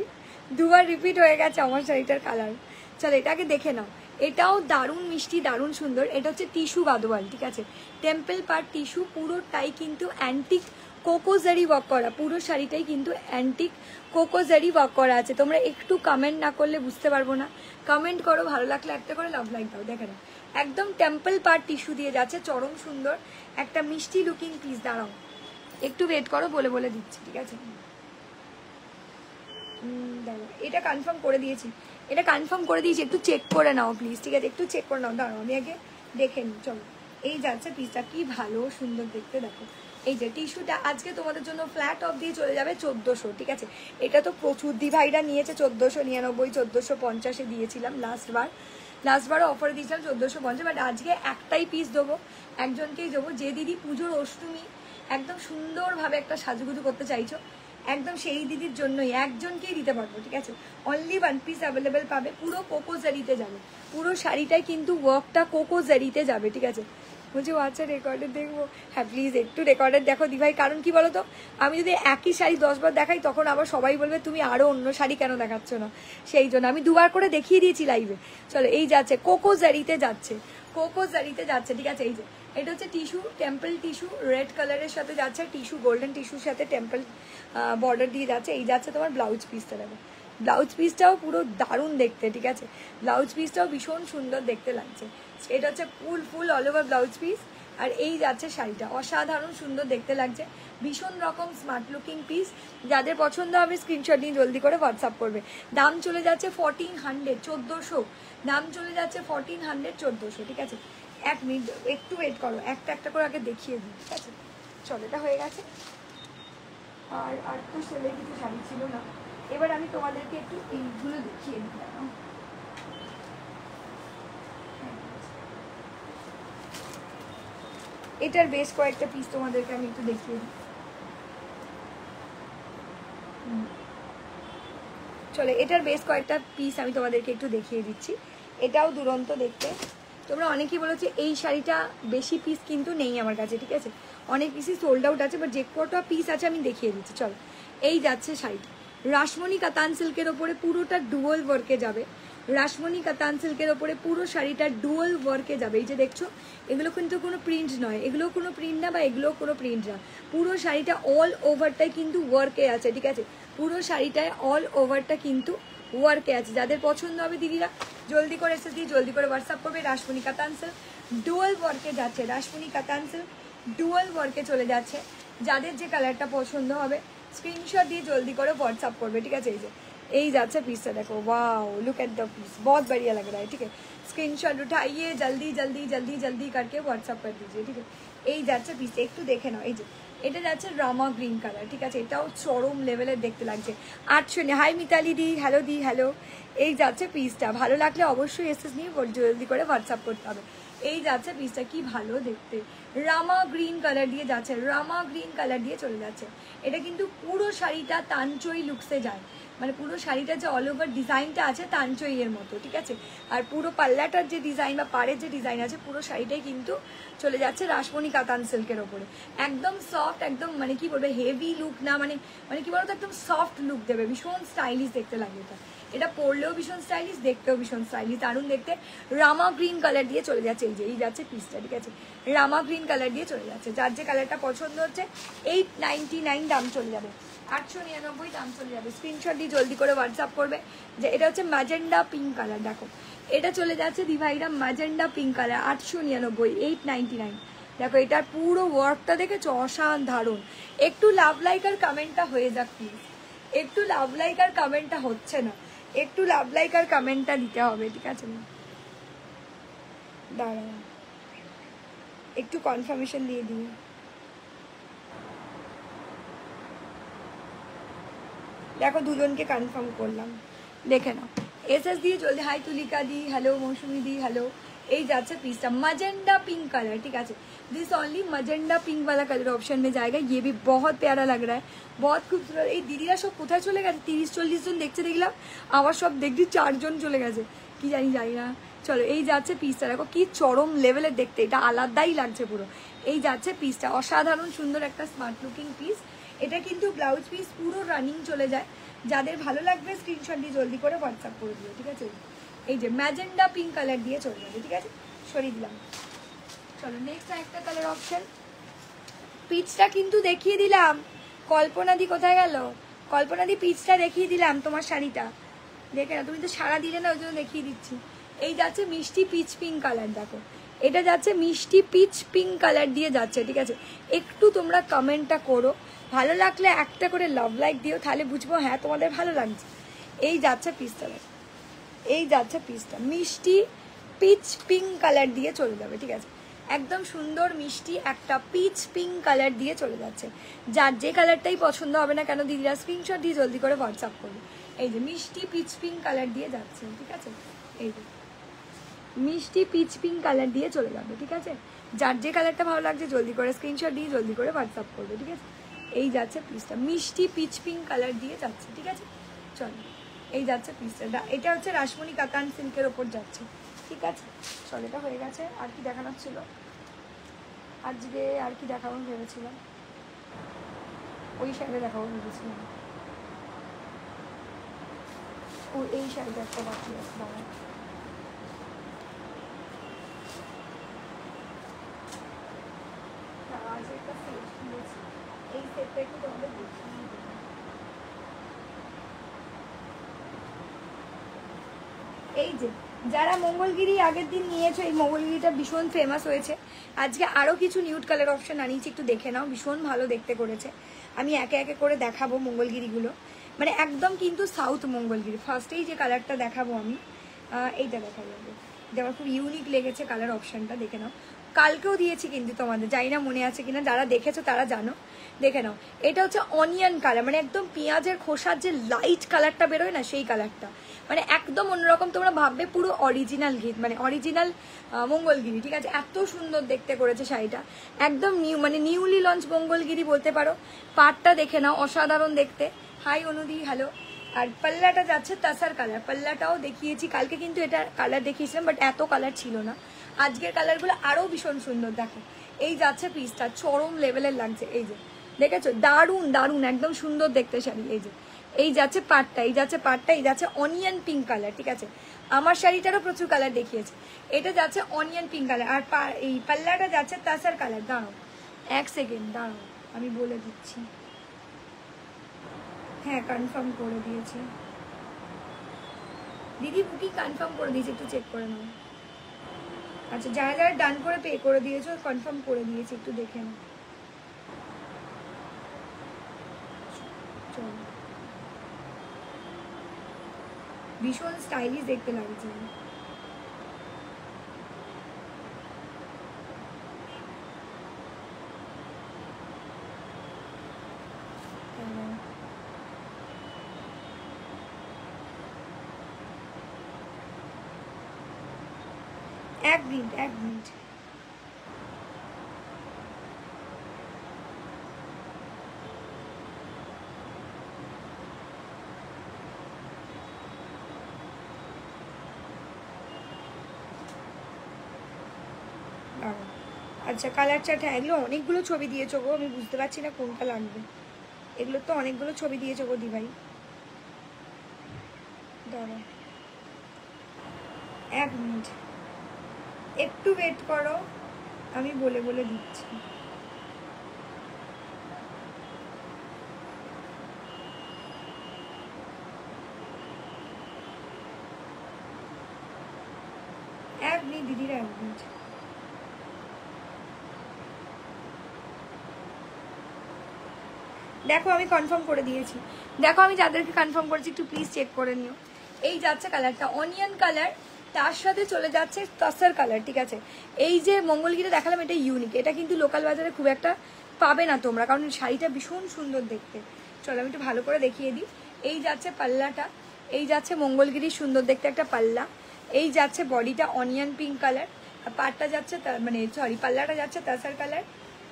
দুবার রিপিট হয়ে গেছে আমার শাড়িটার কালার। চলো এটাকে দেখে নাও, এটাও দারুণ মিষ্টি, দারুণ সুন্দর। এটা হচ্ছে টিস্যু গাদোয়াল, ঠিক আছে, টেম্পল পার্ট টিস্যু, পুরোটাই কিন্তু অ্যান্টিক কোকোজারি ওয়ার্ক করা, পুরো শাড়িটাই কিন্তু অ্যান্টিক কোকোজারি ওয়ার্ক করা আছে। তোমরা একটু কমেন্ট না করলে বুঝতে পারবো না, কমেন্ট করো, ভালো লাগলে একটা করে লাভ লাইক দাও। দেখে নাও একদম টেম্পল পার্ট টিস্যু দিয়ে যাচ্ছে, চরম সুন্দর একটা মিষ্টি লুকিং পিস। দাঁড়াও একটু ওয়েট করো, বলে বলে দিচ্ছি, ঠিক আছে। দাঁড়াও, এটা কনফার্ম করে দিয়েছি, এটা কনফার্ম করে দিয়েছি, একটু চেক করে নাও প্লিজ, ঠিক আছে, একটু চেক করে নাও। দাঁড়াও আমি আগে দেখে নিই। চলো এই যাচ্ছে পিসটা, কি ভালো সুন্দর দেখতে। দেখো এই যে টিস্যুটা আজকে তোমাদের জন্য ফ্ল্যাট অফ দিয়ে চলে যাবে 1400, ঠিক আছে। এটা তো প্রচুর দিভাইরা নিয়েছে, 1499 1450-এ দিয়েছিলাম লাস্টবারও অফারে দিয়েছিলাম 1450, বাট আজকে একটাই পিস দেবো, একজনকেই দেবো। যে দিদি পুজোর অষ্টমী একদম সুন্দরভাবে একটা সাজুগুজু করতে চাইছো, একদম সেই দিদির জন্যই একজনকেই দিতে পারবো, ঠিক আছে। অনলি 1 পিস অ্যাভেলেবেল পাবে, পুরো কোকোজারিতে যাবে, পুরো শাড়িটাই কিন্তু ওয়ার্কটা কোকোজারিতে যাবে, ঠিক আছে। বলছি আচ্ছা রেকর্ডে দেখবো, হ্যাঁ প্লিজ একটু রেকর্ডে দেখো দিভাই, কারণ কি বলো তো, আমি যদি একই শাড়ি 10 বার দেখাই তখন আবার সবাই বলবে তুমি আরও অন্য শাড়ি কেন দেখাচ্ছ না, সেই জন্য আমি 2বার করে দেখিয়ে দিয়েছি লাইভে। চলো এই যাচ্ছে কোকোজারিতে যাচ্ছে, কোকোজারিতে যাচ্ছে, ঠিক আছে। এই যে এটা হচ্ছে টিস্যু, টেম্পল টিস্যু, রেড কালারের সাথে যাচ্ছে, টিস্যু গোল্ডেন টিস্যুর সাথে টেম্পল বর্ডার দিয়ে যাচ্ছে। এই যাচ্ছে তোমার ব্লাউজ পিসটা, দেখো ব্লাউজ পিসটাও পুরো দারুণ দেখতে, ঠিক আছে, ব্লাউজ পিসটাও ভীষণ সুন্দর দেখতে লাগছে। এটা হচ্ছে full all over blouse piece, আর এই যাচ্ছে শাড়িটা, অসাধারণ সুন্দর দেখতে লাগছে, ভীষণ রকম স্মার্ট লুকিং পিস। যাদের পছন্দ হবে স্ক্রিনশট নিয়ে জলদি করে হোয়াটসঅ্যাপ করবে। দাম চলে যাচ্ছে 1400, 1400 দাম চলে যাচ্ছে 1400, 1400, ঠিক আছে। 1 মিনিট একটু ওয়েট করো, একটা একটা করে আগে দেখিয়ে দিই, ঠিক আছে। চলো এটা হয়ে গেছে, আর তো সেলে কিছু শাড়ি ছিল না। এবার আমি তোমাদেরকে একটু এইগুলো দেখিয়ে দিই। এটার বেশ কয়েকটা পিস তোমাদেরকে আমি একটু দেখিয়ে দিই। চলো এটার বেশ কয়েকটা পিস আমি তোমাদেরকে একটু দেখিয়ে দিচ্ছি। এটাও দুরন্ত দেখতে। তোমরা অনেকেই বলেছো এই শাড়িটা বেশি পিস কিন্তু নেই আমার কাছে, ঠিক আছে, অনেক পিসই সোল্ড আউট আছে, বাট যে কটা পিস আছে আমি দেখিয়ে দিচ্ছি। চলো এই যাচ্ছে শাড়িটা, রাসমণি কাতান সিল্কের ওপরে পুরোটা ডুয়াল ওয়ার্কে যাবে, রাসমণি কাতান সিল্কের ওপরে পুরো শাড়িটা ডুয়াল ওয়ার্কে যাবে। এই যে দেখছো এগুলো কিন্তু কোনো প্রিন্ট নয়, এগুলো কোনো প্রিন্ট না, বা এগুলো কোনো প্রিন্ট না, পুরো শাড়িটা অল ওভারটাই কিন্তু ওয়ার্কে আছে, ঠিক আছে, পুরো শাড়িটায় অল ওভারটা কিন্তু ওয়ার্কে আছে। যাদের পছন্দ হবে দিদিরা জলদি করে এসে দিয়ে জলদি করে হোয়াটসঅ্যাপ করবে। রাসমণি কাতান সিল্ক ডুয়াল ওয়ার্কে যাচ্ছে, রাসমণি কাতান সিল্ক ডুয়াল ওয়ার্কে চলে যাচ্ছে। যাদের যে কালারটা পছন্দ হবে স্ক্রিনশট দিয়ে জলদি করে হোয়াটসঅ্যাপ করবে, ঠিক আছে। এই যে এই যাচ্ছে পিসটা, देखो wow look at the piece, बहुत बढ़िया लग रहा है, ठीक है। स्क्रीनशॉट उठाइए, जल्दी जल्दी जल्दी जल्दी करके व्हाट्सअप कर दीजिए, ठीक है। এই যাচ্ছে পিস, একটু দেখে নাও। এই যে এটা যাচ্ছে রামা গ্রিন কালার, ঠিক আছে, এটাও চরম লেভেলের দেখতে লাগছে। 800, হাই মিতালি দি, হ্যালো দি, হ্যালো। এই যাচ্ছে পিসটা, ভালো লাগলে অবশ্যই এসএস নিয়ে জলদি করে হোয়াটসঅ্যাপ করতে হবে। এই যাচ্ছে পিসটা, কি ভালো দেখতে, রামা গ্রিন কালার দিয়ে যাচ্ছে, রামা গ্রিন কালার দিয়ে চলে যাচ্ছে। এটা কিন্তু পুরো শাড়িটা তানচই লুকসে যায়, মানে পুরো শাড়িটা যে অল ওভার ডিজাইনটা আছে তানচই এর মতো, ঠিক আছে। আর পুরো পাল্লাটার যে ডিজাইন বা পাড়ের যে ডিজাইন আছে পুরো শাড়িটাই কিন্তু চলে যাচ্ছে রাসমণি কাতান সিল্কের ওপরে। একদম সফট, একদম মানে কি বলবে হেভি লুক না, মানে কি বলতো একদম সফট লুক দেবে, ভীষণ স্টাইলিশ দেখতে লাগে। এটা পরলেও ভীষণ স্টাইলিশ, দেখতেও ভীষণ স্টাইলিশ, দারুণ দেখতে। রামা গ্রিন কালার দিয়ে চলে যাচ্ছে, এই যে এই যাচ্ছে পিসটা, ঠিক আছে, রামা গ্রিন কালার দিয়ে চলে যাচ্ছে। যার যে কালারটা পছন্দ হচ্ছে 899 দাম চলে যাবে, 899 দাম চলে যাবে। স্ক্রিনশট দিয়ে জলদি করে হোয়াটসঅ্যাপ করবে। যে এটা হচ্ছে ম্যাজেন্ডা পিঙ্ক কালার, দেখো এটা চলে যাচ্ছে দিভাইরা ম্যাজেন্ডা পিঙ্ক কালার, 899, 899। দেখো এটার পুরো ওয়ার্কটা দেখেছো, অসাধারণ। একটু লাভ লাইক আর কমেন্টটা হয়ে যাক প্লিজ, একটু লাভ লাইক আর কমেন্টটা হচ্ছে না, একটু লাভ লাইক আর কমেন্টটা দিতে হবে, ঠিক আছে। দাঁড়াও একটু কনফার্মেশন দিয়ে দিই। দেখো দুজনকে কনফার্ম করলাম, দেখে নাও এসএস দিয়ে জলদি। হাই তুলিকা দি, হ্যালো মৌসুমি দি, হ্যালো। এই যাচ্ছে पीसটা मजेंडा पिंक कलर, ठीक है। दिस ओनली मजेंडा पिंक वाला कलर ऑप्शन में जाएगा। ये भी बहुत प्यारा लग रहा है, बहुत खूबसूरत। এই দিদিরা সব কোথায় চলে গেছে? 30-40 জন দেখছে দেখলাম, আবার সব দেখছি 4 জন চলে গেছে, কি জানি না চলো এই যাচ্ছে পিসটা, দেখো কি চরম লেভেলের দেখতে, এটা আলাদাই লাগছে পুরো। এই যাচ্ছে পিসটা, অসাধারণ সুন্দর একটা স্মার্ট লুকিং পিস। এটা কিন্তু ব্লাউজ পিস পুরো রানিং চলে যায়। যাদের ভালো লাগবে স্ক্রিনশট দিয়ে জলদি করে হোয়াটসঅ্যাপ করে দিও, ঠিক আছে। এই যে ম্যাজেন্ডা পিঙ্ক কালার দিয়ে চলে যাবে, ঠিক আছে, সরিয়ে দিলাম। চলো নেক্সট একটা কালার অপশন, পিচটা কিন্তু দেখিয়ে দিলাম। কল্পনাদি কোথায় গেল? কল্পনাদি পিচটা দেখিয়ে দিলাম তোমার শাড়িটা, দেখে না, তুমি তো সারা দিলে না, ওই জন্য দেখিয়ে দিচ্ছি। এই যাচ্ছে মিষ্টি পিচ পিঙ্ক কালার, দেখো এটা যাচ্ছে মিষ্টি পিচ পিঙ্ক কালার দিয়ে যাচ্ছে, ঠিক আছে। একটু তোমরা কমেন্টটা করো, ভালো লাগলে একটা করে লাভ লাইক দিও, তাহলে বুঝবো হ্যাঁ তোমাদের ভালো লাগছে। এই যাচ্ছে পিসটা, এই যাচ্ছে পিসটা মিষ্টি পিচ পিঙ্ক কালার দিয়ে চলে যাবে, ঠিক আছে। একদম সুন্দর মিষ্টি একটা পিচ পিঙ্ক কালার দিয়ে চলে যাচ্ছে। যার যে কালারটাই পছন্দ হবে না কেন দিদিরা স্ক্রিনশট দিয়ে জলদি করে হোয়াটসঅ্যাপ করবে। এই যে মিষ্টি পিচ পিঙ্ক কালার দিয়ে যাচ্ছে, ঠিক আছে। এই যে মিষ্টি পিচ পিঙ্ক কালার দিয়ে চলে যাবে, ঠিক আছে। যার যে কালারটা ভালো লাগছে জলদি করে স্ক্রিনশট দিয়ে জলদি করে হোয়াটসঅ্যাপ করবে, ঠিক আছে। এই যাচ্ছে পিসটা মিষ্টি পিচ পিঙ্ক কালার দিয়ে যাচ্ছে, ঠিক আছে। চলো এই যাচ্ছে পিসটা, এটা হচ্ছে রাসমণি কাতান সিল্কের ওপর যাচ্ছে, ঠিক আছে। চলো এটা হয়ে গেছে। আর কি দেখানোর ছিল আজকে, আর কি দেখাবো ভেবেছিলাম, ওই শাড়িটা দেখাবো ভেবেছিলাম। ও এই শাড়িটা একটা বাকি আছে, দাঁড়া আজ একটা সেট কিনেছি, এই সেটটা একটু তোমাদের দেখিয়ে দেবো। এই যে যারা মঙ্গলগিরি আগের দিন নিয়েছো, এই মঙ্গলগিরিটা ভীষণ ফেমাস হয়েছে। আজকে আরও কিছু নিউড কালার অপশন আনিয়েছি, একটু দেখে নাও, ভীষণ ভালো দেখতে করেছে। আমি একে একে করে দেখাবো মঙ্গলগিরিগুলো, মানে একদম কিন্তু সাউথ মঙ্গলগিরি। ফার্স্টেই যে কালারটা দেখাবো আমি, এইটা দেখা যাবে, এটা আমার খুব ইউনিক লেগেছে কালার অপশানটা, দেখে নাও। কালকেও দিয়েছি কিন্তু তোমাদের, জানি না মনে আছে কিনা, যারা দেখেছো তারা জানো, দেখে নাও। এটা হচ্ছে অনিয়ন কালার, মানে একদম পেঁয়াজের খোসার যে লাইট কালারটা বেরোয় না, সেই কালারটা, মানে একদম অন্যরকম। তোমরা ভাববে পুরো অরিজিনাল গিট, মানে অরিজিনাল মঙ্গলগিরি, ঠিক আছে। এত সুন্দর দেখতে করেছে শাড়িটা, একদম নিউ, মানে নিউলি লঞ্চ মঙ্গলগিরি বলতে পারো। পাটটা দেখে নাও, অসাধারণ দেখতে। High Anudi, hello. আর পাল্লাটা যাচ্ছে তাসার কালার, পাল্লাটাও দেখিয়েছি কালকে, কিন্তু এটা কালার দেখিয়েছিলাম বাট এত কালার ছিল না। আজকের কালারগুলো আরও ভীষণ সুন্দর, দেখো এই যাচ্ছে পিসটা, চরম লেভেলের লাগছে। এই যে দেখেছো, দারুণ দারুণ একদম সুন্দর দেখতে শাড়ি। এই যে এই যাচ্ছে পাটটা, এই যাচ্ছে পাটটা, এই যাচ্ছে অনিয়ন পিঙ্ক কালার, ঠিক আছে। আমার শাড়িটারও প্রচুর কালার দেখিয়েছে, এটা যাচ্ছে অনিয়ন পিঙ্ক কালার। আর এই পাল্লাটা যাচ্ছে তাসার কালার। দাঁড়াও এক সেকেন্ড, দাঁড়াও আমি বলে দিচ্ছি। হ্যাঁ কনফার্ম করে দিয়েছি দিদি, বুকিং কনফার্ম করে দিয়েছি, একটু চেক করে নাও। আচ্ছা যারা যারা ডান করে পে করে দিয়েছো কনফার্ম করে দিয়েছি, একটু দেখে নাও। চলো ভীষণ স্টাইলিশ দেখতে লাগছে। এক মিনিট এক মিনিট, আচ্ছা কালার চার্ট, হ্যাঁ এগুলো অনেকগুলো ছবি দিয়েছো গো, আমি বুঝতে পারছি না কোনটা লাগবে। এগুলো তো অনেকগুলো ছবি দিয়েছো গো দিভাই, দাঁড়াও এক মিনিট, একটু ওয়েট করো, আমি বলে বলে দিচ্ছি। এক মিনিট দিদিরা, এক মিনিট। দেখো আমি কনফার্ম করে দিয়েছি, দেখো আমি যাদেরকে কনফার্ম করেছি একটু প্লিজ চেক করে নিও। এই যাচ্ছে কালারটা অনিয়ন কালার, তার সাথে চলে যাচ্ছে তসর কালার, ঠিক আছে। এই যে মঙ্গলগিরি দেখালাম এটা ইউনিক, এটা কিন্তু লোকাল বাজারে খুব একটা পাবে না তোমরা, কারণ শাড়িটা ভীষণ সুন্দর দেখতে। চলো আমি একটু ভালো করে দেখিয়ে দিই। এই যাচ্ছে পাল্লাটা, এই যাচ্ছে মঙ্গলগিরির সুন্দর দেখতে একটা পাল্লা, এই যাচ্ছে বডিটা অনিয়ন পিঙ্ক কালার, আর পাটটা যাচ্ছে মানে সরি পাল্লাটা যাচ্ছে তাসার কালার,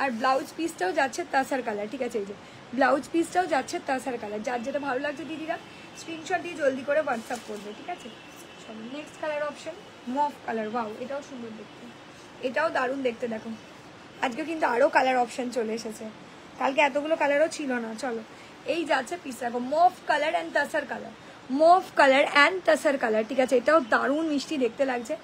আর ব্লাউজ পিসটাও যাচ্ছে তাসার কালার, ঠিক আছে। এই যে ব্লাউজ পিসটাও যাচ্ছে তাসার কালার। যার যেটা ভালো লাগছে দিদিরা স্ক্রিনশট দিয়ে জলদি করে হোয়াটসঅ্যাপ করবে, ঠিক আছে। চলো next colour option, মফ colour, wow এটাও সুন্দর দেখতে, এটাও দারুণ দেখতে। দেখো আজকে কিন্তু আরও কালার অপশন চলে এসেছে, কালকে এতগুলো কালারও ছিল না। চলো এই যাচ্ছে পিস, দেখো মফ colour and tasar colour, মফ colour and tasar colour, ঠিক আছে। এটাও দারুণ মিষ্টি দেখতে লাগছে।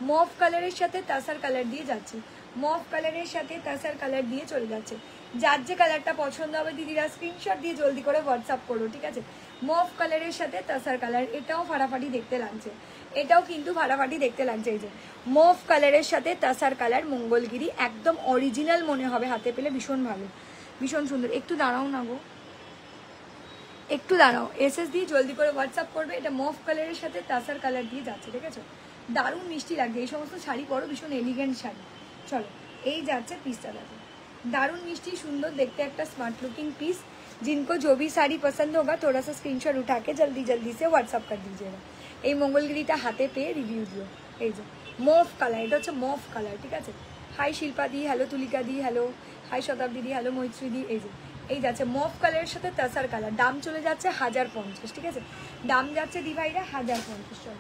মফ কালারের সাথে তাসার কালার দিয়ে যাচ্ছে, মফ কালারের সাথে তাসার কালার দিয়ে চলে যাচ্ছে। যার যে কালারটা পছন্দ হবে দিদিরা স্ক্রিনশট দিয়ে জলদি করে হোয়াটসঅ্যাপ করো, ঠিক আছে। মফ কালারের সাথে তাসার কালার, এটাও ফাটাফাটি দেখতে লাগছে, এটাও কিন্তু ফাটাফাটি দেখতে লাগছে। এই যে মফ কালারের সাথে তাসার কালার, মঙ্গলগিরি, একদম অরিজিনাল মনে হবে হাতে পেলে, ভীষণ ভালো, ভীষণ সুন্দর। একটু দাঁড়াও না গো, একটু দাঁড়াও, এসএস দিয়ে জলদি করে হোয়াটসঅ্যাপ করবে। এটা মফ কালারের সাথে তাসার কালার দিয়ে যাচ্ছে, ঠিক আছে। দারুণ মিষ্টি লাগছে, এই সমস্ত শাড়ি পরো, ভীষণ এলিগেন্ট শাড়ি। চলো এই যাচ্ছে পিসটা, দেখো दारुण मिष्टी सुंदर देखते एक स्मार्ट लुकिंग पीस। जिनको जो भी साड़ी पसंद होगा थोड़ा सा स्क्रीनशॉट उठा के जल्दी जल्दी से व्हाट्सअप कर दीजिएगा। এই মঙ্গলগিরিটা হাতে পেয়ে রিভিউ দিও। এই যে মফ কালার, এটা হচ্ছে মফ কালার, ঠিক আছে। হাই শিল্পা দি, হ্যালো তুলিকা দি, হ্যালো হাই শতাব্দী দি, হ্যালো মৈত্রী দি। এই যে এই যাচ্ছে মফ কালারের সাথে তাসার কালার, দাম চলে যাচ্ছে 1050, ঠিক আছে। দাম যাচ্ছে দি ভাইরা 1050। চল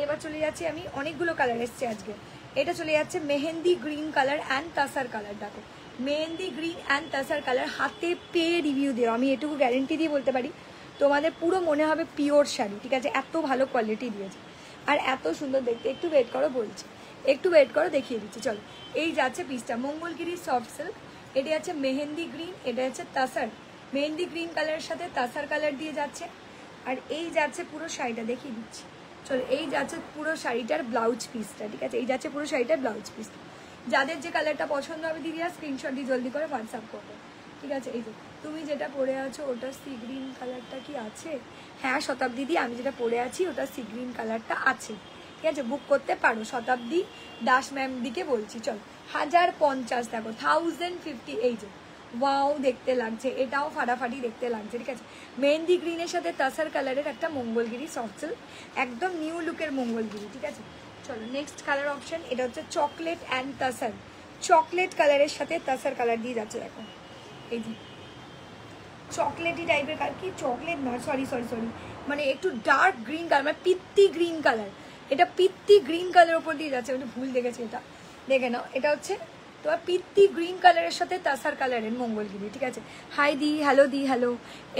এবার চলে যাচ্ছি আমি, অনেকগুলো কালার এসছে আজকে। এটা চলে যাচ্ছে mehendi green colour and tasar colour. দেখো mehendi green and tasar colour, হাতে পেয়ে রিভিউ দিও। আমি এটুকু গ্যারেন্টি দিয়ে বলতে পারি তোমাদের পুরো মনে হবে পিওর শাড়ি, ঠিক আছে। এত ভালো কোয়ালিটি দিয়েছে আর এত সুন্দর দেখতে। একটু ওয়েট করো বলছি, একটু ওয়েট করো, দেখিয়ে দিচ্ছি। চলো এই যাচ্ছে পিসটা মঙ্গলগিরি সফট সিল্ক। এটা আছে মেহেন্দি গ্রিন, এটা হচ্ছে তাসার, মেহেন্দি গ্রিন কালারের সাথে তাসার কালার দিয়ে যাচ্ছে। আর এই যাচ্ছে পুরো শাড়িটা, দেখিয়ে দিচ্ছি। চলো এই যাচ্ছে পুরো শাড়িটার ব্লাউজ পিসটা, ঠিক আছে। এই যাচ্ছে পুরো শাড়িটার ব্লাউজ পিস। যাদের যে কালারটা পছন্দ হবে দিদিরা স্ক্রিনশট দিয়ে জলদি করে হোয়াটসঅ্যাপ করবে, ঠিক আছে। এই যে তুমি যেটা পরে আছো ওটা সি গ্রিন কালারটা কি আছে? হ্যাঁ শতাব্দী দি, আমি যেটা পরে আছি ওটা সি গ্রিন কালারটা আছে, ঠিক আছে। বুক করতে পারো, শতাব্দী দাস ম্যাম দিকে বলছি। চল 1050, দেখো 1050। এই যে ওয়াও দেখতে লাগছে, এটাও ফাটাফাটি দেখতে লাগছে, ঠিক আছে। মেহেন্দি গ্রিনের সাথে তাসার কালারের একটা মঙ্গলগিরি সফট সিল্ক, একদম নিউ লুকের মঙ্গলগিরি, ঠিক আছে। চলো নেক্সট কালার অপশন, এটা হচ্ছে চকলেট অ্যান্ড তাসার, চকলেট কালারের সাথে তাসার কালার দিয়ে যাচ্ছে। দেখো এই যে চকলেটি টাইপের কালার, কি চকলেট না, সরি সরি সরি, মানে একটু ডার্ক গ্রিন কালার, মানে পিত্তি গ্রিন কালার। এটা পিত্তি গ্রিন কালারের উপর দিয়ে যাচ্ছে, একটু ভুল দেখেছি, এটা দেখে নাও। এটা হচ্ছে তোমার পিত্তি গ্রিন কালারের সাথে তাসার কালারের মঙ্গলগিরি, ঠিক আছে। হাই দি, হ্যালো দি, হ্যালো।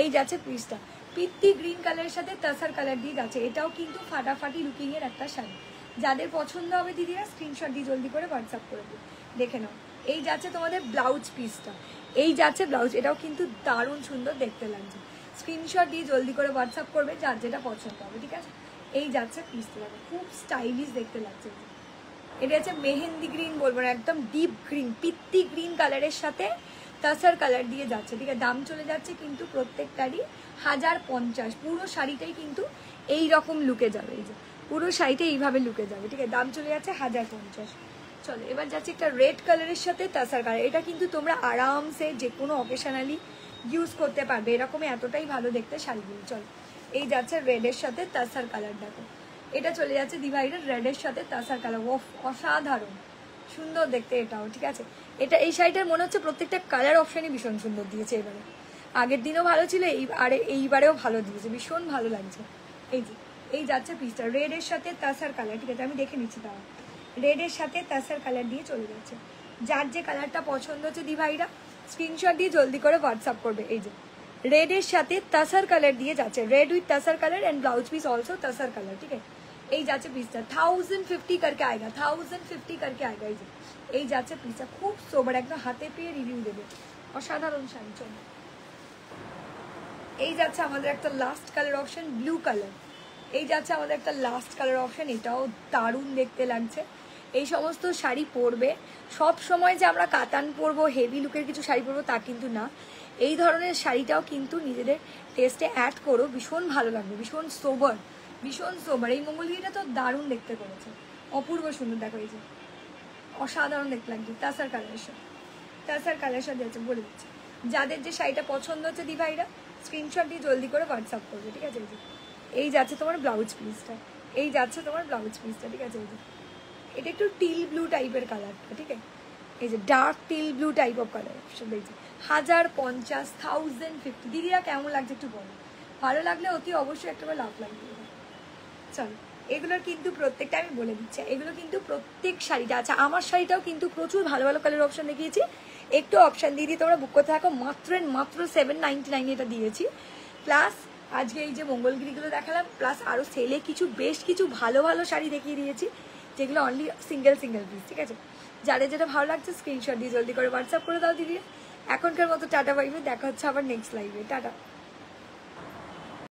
এই যাচ্ছে পিসটা পিত্তি গ্রিন কালারের সাথে তাসার কালার দিয়ে যাচ্ছে। এটাও কিন্তু ফাটাফাটি লুকিংয়ের একটা শাড়ি। যাদের পছন্দ হবে দিদিরা স্ক্রিনশট দিয়ে জলদি করে হোয়াটসঅ্যাপ করে দিও, দেখে নাও। এই যাচ্ছে তোমাদের ব্লাউজ পিসটা, এই যাচ্ছে ব্লাউজ, এটাও কিন্তু দারুণ সুন্দর দেখতে লাগছে। স্ক্রিনশট দিয়ে জলদি করে হোয়াটসঅ্যাপ করবে যার যেটা পছন্দ হবে, ঠিক আছে। এই যাচ্ছে পিসটা, দেখো খুব স্টাইলিশ দেখতে লাগছে। এটা হচ্ছে মেহেন্দি গ্রিন বলবো না, একদম ডিপ গ্রিন, পিত্তি গ্রিন কালারের সাথে তাসার কালার দিয়ে যাচ্ছে, ঠিক আছে। দাম চলে যাচ্ছে কিন্তু প্রত্যেকটারই 1050। পুরো শাড়িটাই কিন্তু এই রকম লুকে যাবে, এই যে পুরো শাড়িটা এইভাবে লুকে যাবে, ঠিক আছে। দাম চলে যাচ্ছে 1050। চলো এবার যাচ্ছে একটা রেড কালারের সাথে তাসার কালার। এটা কিন্তু তোমরা আরামসে যে কোনো অকেশনালি ইউজ করতে পারবে, এরকমই এতটাই ভালো দেখতে শাড়িগুলো। চলো এই যাচ্ছে রেডের সাথে তাসার কালার, দেখো এটা চলে যাচ্ছে ডিভাইডার রেডের সাথে তাসার কালার। ও অসাধারণ সুন্দর দেখতে এটাও, ঠিক আছে। এটা এই শাড়িটার মনে হচ্ছে প্রত্যেকটা কালার অপশানই ভীষণ সুন্দর দিয়েছে এবারে। আগের দিনও ভালো ছিল, এইবারেও ভালো দিয়েছে, ভীষণ ভালো লাগছে। এই যে এই যাচ্ছে পিসটা রেডের সাথে তাসার কালার, ঠিক আছে। আমি দেখে নিচ্ছি, তাও রেডের সাথে তাসার কালার দিয়ে চলে যাচ্ছে। যার যে কালারটা পছন্দ হচ্ছে দিভাইরা স্ক্রিনশট দিয়ে জলদি করে হোয়াটসঅ্যাপ করবে। এই যে রেডের সাথে তাসার কালার দিয়ে যাচ্ছে, red with tasar colour and blouse piece also tasar colour, ठीक है। এই যাচ্ছে পিসটা 1050 करके आएगा, 1050 करके आएगा। এই যে এই যাচ্ছে পিসটা খুব সোবার, একদম হাতে পেয়ে রিভিউ দেবে, অসাধারণ শাড়ি। চলো এই যাচ্ছে আমাদের একটা last colour option, blue colour. এই যাচ্ছে আমাদের একটা লাস্ট কালার অপশন, এটাও দারুণ দেখতে লাগছে। এই সমস্ত শাড়ি পরবে সব সময় যে আমরা কাতান পরবো, হেভি লুকের কিছু শাড়ি পরবো তা কিন্তু না। এই ধরনের শাড়িটাও কিন্তু নিজেদের টেস্টে অ্যাড করো, ভীষণ ভালো লাগবে, ভীষণ সোবার, ভীষণ সোবার। এই মঙ্গলগিরিটা তো দারুণ দেখতে করেছে, অপূর্ব সুন্দর। দেখো এই যে অসাধারণ দেখতে লাগছে তাসার কালারের সাথে, তাসার কালারের সাথে আছে। বলে দিচ্ছি যাদের যে শাড়িটা পছন্দ হচ্ছে দিভাইরা স্ক্রিনশট দিয়ে জলদি করে হোয়াটসঅ্যাপ করবে, ঠিক আছে। এই যে এই যাচ্ছে তোমার ব্লাউজ পিসটা, এই যাচ্ছে তোমার ব্লাউজ পিসটা, ঠিক আছে। এই যে এটা একটু টিল ব্লু টাইপের কালারটা, ঠিক আছে। এই যে dark teal blue type of colour দেখছি 1050, 1050। দিদিরা কেমন লাগছে একটু বলো, ভালো লাগলে অতি অবশ্যই একটা লাভ লাগবে। চলো এগুলোর কিন্তু প্রত্যেকটা আমি বলে দিচ্ছি, এগুলো কিন্তু প্রত্যেক শাড়িটা আছে। আমার শাড়িটাও কিন্তু প্রচুর ভালো ভালো কালার অপশান দেখিয়েছি, একটু অপশান দিয়ে দিয়ে তোমরা বুক করতে থাকো। মাত্র 799 এটা দিয়েছি। প্লাস আজকে এই যে মঙ্গলগিরিগুলো দেখালাম, প্লাস আরও সেলে বেশ কিছু ভালো ভালো শাড়ি দেখিয়ে দিয়েছি, যেগুলো অনলি সিঙ্গেল পিস। ঠিক আছে, যাদের যেটা ভালো লাগছে স্ক্রিনশট দিয়ে জলদি করে হোয়াটসঅ্যাপ করে দাও দিদি। এখনকার মতো টাটা বাইবে, দেখা হচ্ছে আবার নেক্সট লাইভে, টাটা।